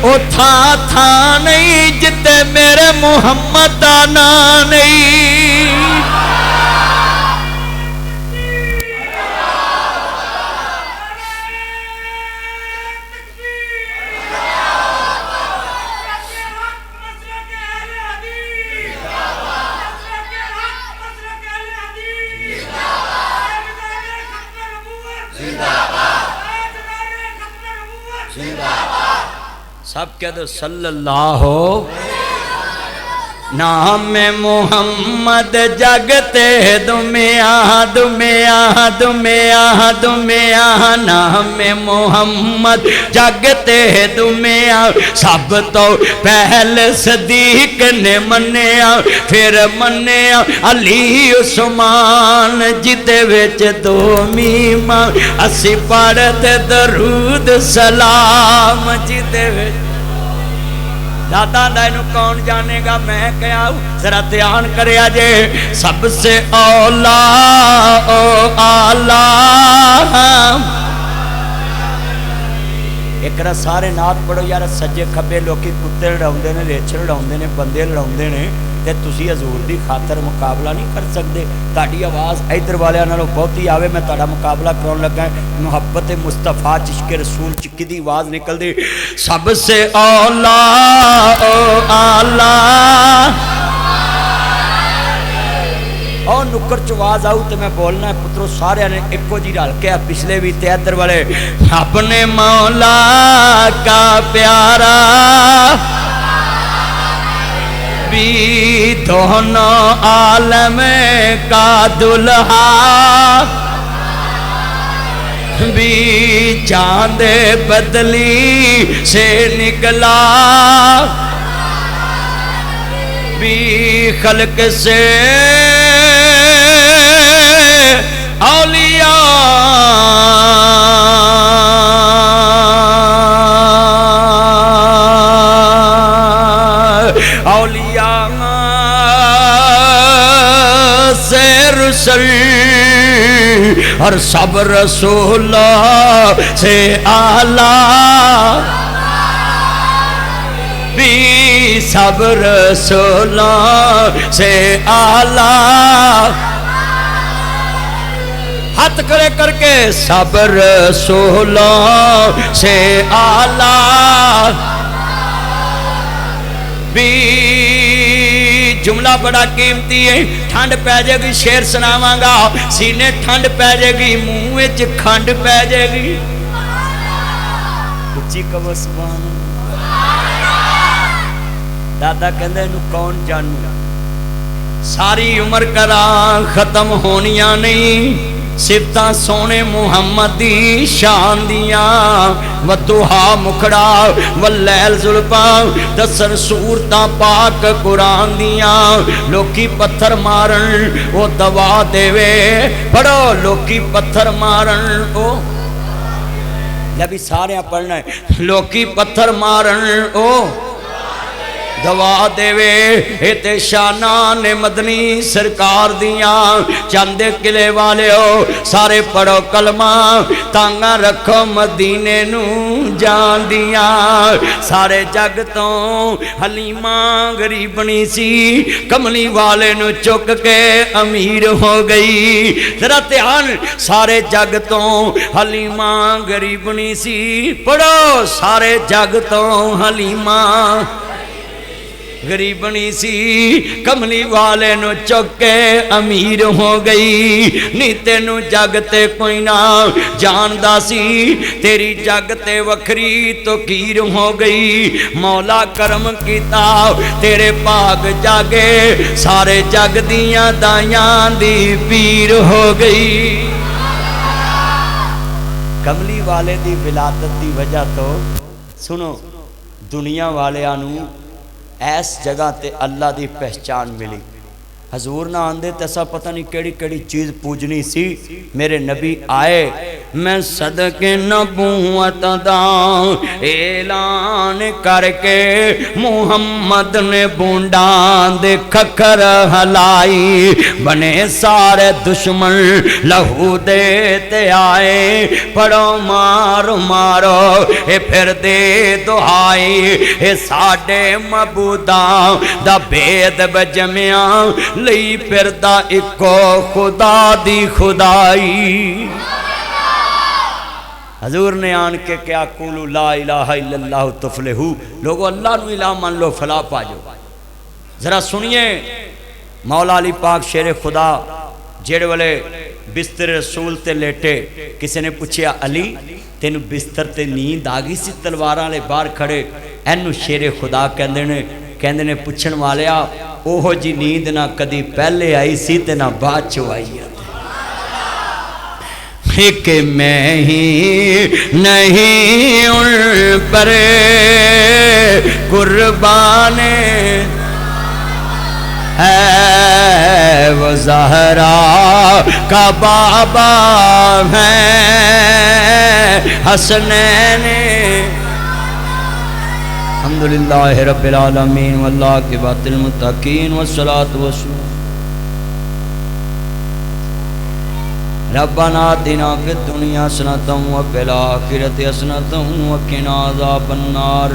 ओ था नहीं जिते मेरे मुहम्मद दा नाम नहीं। सब कह दो सल्लल्लाहु। नाम मुहम्मद जगते दुमिया दुमिया दुमिया दुमिया, नाम मुहम्मद जगते दुमिया, सब तो पहल सदीक ने मन्निया, फिर मन्निया अली उस्मान, जिदे विच दो मीमां असी पढ़ते दरूद सलाम, जिदे विच दादा नैनू कौन जानेगा, मैं क्या जरा ध्यान करया जे। सबसे औला ओ आला, एक सारे नात पढ़ो यार। सज्जे खब्बे लोग कुत्ते लड़ाउंदे ने, रेछड़ लड़ाउंदे ने, बंदे लड़ाउंदे ने, ते तुसी हजूर दी खातर मुकाबला नहीं कर सकते। ताड़ी आवाज़ इधर वाले नालों बहुती आवे, मैं ताड़ा मुकाबला कराउण लगा। मुहब्बत मुस्तफा इश्क रसूल च किदी आवाज़ निकलदी। सबसे औला ओ आला, और नुक्कर च आवाज आऊ तो मैं बोलना है पुत्रो, सारे ने एको जी रल के पिछले भी तेहत्तर वाले। अपने मौला का प्यारा भी दोनों आलम का दुल्हा, भी चांद बदली से निकला, भी खल्क से औलिया औलिया से रुसल, और सब रसूल से आला, भी सब रसूलों से आला, हाथ खड़े करके सब रसूलों से आला भी। जुमला बड़ा कीमती है, ठंड पै जाएगी शेर सुनावांगा, सीने ठंड पै जाएगी, मुंह विच खंड पै जाएगी। उच्ची कहो सुभान अल्लाह। दादा कहंदे इनू कौन जानू, सारी उम्र करा खत्म होनिया नहीं, सिफता सोने मुहम्मद दी शान दिया। वदुहा मुखड़ा वलैल जुल्फा दसर सूरतां पाक कुरान दिया। लोकी पत्थर मारन वो दवा देवे, पढ़ो लोकी पत्थर मारन ओ, भी सारे पढ़ना है। लोकी पत्थर मारन ओ दवा देवे, इते शाना ने मदनी सरकार दिया। चांदे किले वाले हो सारे पढ़ो कलमा, तांगा रखो मदीने नू जान दिया। सारे जग तो हलीमा गरीबनी सी, कमली वाले नू चुक के अमीर हो गई। जरा ध्यान, सारे जग तो हलीमा गरीबनी सी, पढ़ो सारे जग तो हलीमा गरीबनी सी, कमली वाले नु चुक के अमीर हो गई। नी तेनू जगते कोई ना जानदा सी, तेरी जगते वखरी तो कीर हो गई। मौला करम कीता तेरे भाग जागे, सारे जग दियां दायां दी पीर हो गई। कमली वाले दी विलादत दी वजह तो सुनो दुनिया वालियां नू ऐस जगह ते अल्लाह दी पहचान मिली। हजूर ना आंदे तो ऐसा पता नहीं केड़ी केड़ी चीज़ पूजनी सी। मेरे नबी आए, मैं सदके नबूवत दा ऐलान करके मुहम्मद ने बूंदां दे खखर हलाई। बने सारे दुश्मन लहू दे ते आए, पढ़ो मारो मारो ए फिर दे दुहाई। ए साडे मबूदा दा भेद बजमिया लई फिरदा इको खुदा दी खुदाई। हजूर ने आन के क्या कुलू ला इलाहा इल्लल्लाहु तुफलिहू, लोगो अल्लाह नू इलाह मान लो फला पाजो। जरा सुनिए मौला अली पाक शेर खुदा जेड़े वाले बिस्तर रसूल ते लेटे, किसी ने पूछया अली तेन बिस्तर ते नींद आ गई सी, तलवार वाले बाहर खड़े, एनू शेर खुदा कहंदे ने पुछण वालिया ओहो जी नींद ना कदी पहले आई सी ते ना बाद चो आई है। कि मैं ही नहीं उन पर कुर्बान है, वो ज़हरा का बाबा है हसनैन। अल्हम्दुलिल्लाह रब्बिल आलमीन वल्लाह के बातिल मुत्तकीन वस्सलातु वस्सलाम। रब्बना आतिना फिद दुनिया हसनतम व फिल आखिरति हसनतम व क़िना अज़ाबन्नार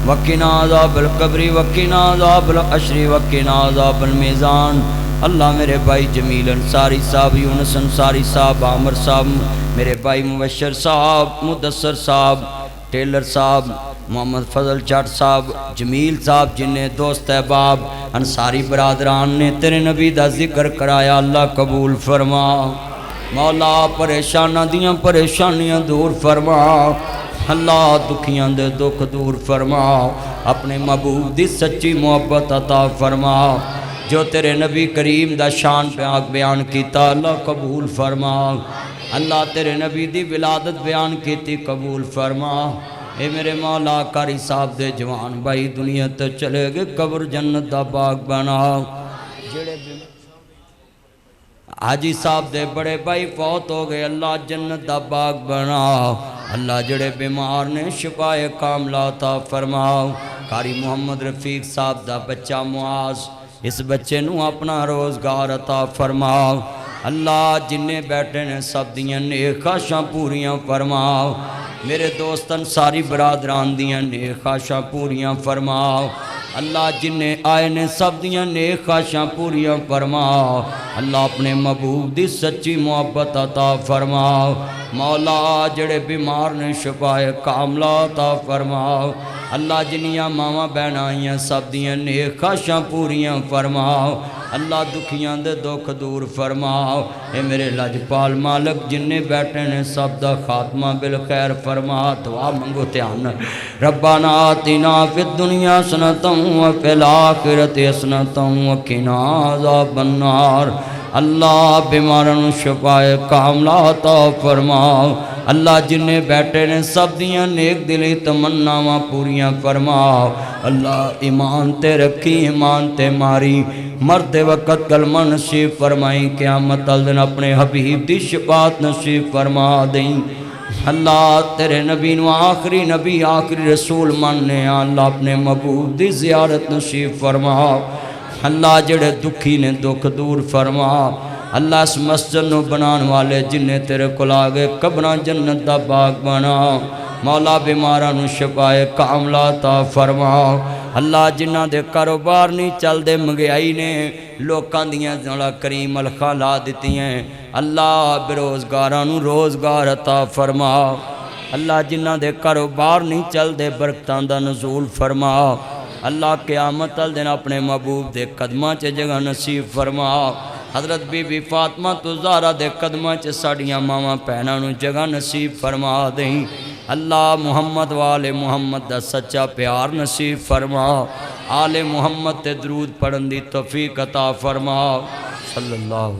व क़िना अज़ाबल क़ब्रि व क़िना अज़ाबल हश्रि व क़िना अज़ाबल मीज़ान। अल्लाह मेरे भाई जमील अंसारी साहब, यूनुस अंसारी साहब, आमर साहब, मेरे भाई मुबशर साहब, मुदस्सर साहब, टेलर साहब, मोहम्मद फजल जट साहब, जमील साहब, जिन्हें दोस्त अहबाब अंसारी बरादरान ने तेरे नबी दा जिक्र कराया, अल्लाह कबूल फरमा। मौला परेशाना दियां परेशानियां दूर फरमा, अल्लाह दुखियां दे दुख दूर फरमा। अपने महबूब दी सच्ची मोहब्बत अता फरमा। जो तेरे नबी करीम दा शान बयान किया अल्लाह कबूल फरमा। अल्लाह तेरे नबी दी विलादत बयान की कबूल फरमा। ए मेरे मौला कारी साहब दे जवान भाई दुनिया तो चले गए, कब्र जन्नत दा बाग बना। जेड़े हाजी साहब दे बड़े भाई फौत हो गए, अल्लाह जन्नत दा बाग बनाओ। अल्लाह जड़े बीमार ने शिफाए कामला अता फरमाओ। कारी मोहम्मद रफीक साहब दा बच्चा मुआज, इस बच्चे नू अपना रोजगार अता फरमाओ। अल्लाह जिन्ने बैठे ने सब दियां नेक ख्वाहिशां पूरियां फरमाओ। मेरे दोस्तन सारी बरादरान दियां नेक ख्वाहिशां पूरियां फरमाओ। अल्लाह जिन्ने आए ने सब दियां नेक ख्वाहिशां पूरियां फरमाओ। अल्लाह अपने महबूब दी सच्ची मोहब्बत अता फरमाओ। मौला जड़े बीमार ने शफाए कामला अता फरमाओ। अल्लाह जिन्नियां मावां बहनां आईयां सब दियां नेक ख्वाहिशां पूरियां फरमाओ। अल्लाह दुखियां दे दुख दूर फरमाओ। ए मेरे लजपाल मालक जिन्ने बैठे ने सब दा खात्मा बिल खैर फरमा। दुआ मंगो ध्यान। रब्बाना आतिना फिद दुनिया हसनतम व फिल आखिरति हसनतम व किना अज़ाबन नार। अल्लाह बीमारां नूं शफाए कामला अता फरमाओ। अल्लाह जिन्ने बैठे ने सब दियां नेक दिली तमन्नावां पूरियां फरमाओ। अल्लाह ईमान ते रखी ईमान ते मारी मरते वक़्त कलमा नसीब फरमाई। क़यामत वाले दिन अपने हबीब दी शफाअत नसीब फरमा दें। अल्लाह तेरे नबी नूं आखिरी नबी आखिरी रसूल मानने। अल्लाह अपने महबूब दी ज़ियारत नसीब फरमा। अल्लाह जड़े दुखी ने दुख दूर फरमा। अल्लाह इस मस्जिद नूं बनाने वाले जिन्ने तेरे कोल आ गए कब्रां जन्नत दा बाग बना। मौला बीमारां नूं शफाए कामला अता फरमाओ। अल्लाह जिन्हां दे कारोबार नहीं चलदे महंगाई ने लोकां दियां जड़ा करीम अलखां ला दित्तियां। अल्लाह बेरोज़गारां नूं रोज़गार अता फरमाओ। अल्लाह जिन्हां दे कारोबार नहीं चलदे बरकतां दा नज़ूल फरमाओ। अल्लाह क़यामत वाले दिन अपने महबूब दे कदमां च जगह नसीब फरमाओ। हज़रत बीबी फातिमा तो ज़हरा दे कदमां च साड़ियां मावां भैनां नूं जगह नसीब फरमा दें। अल्लाह मुहम्मद वाले मुहम्मद दा सच्चा प्यार नसीब फरमाओ। आले मुहम्मद ते दरूद पढ़न दी तौफीक अता फरमाओ। सल्लल्लाहु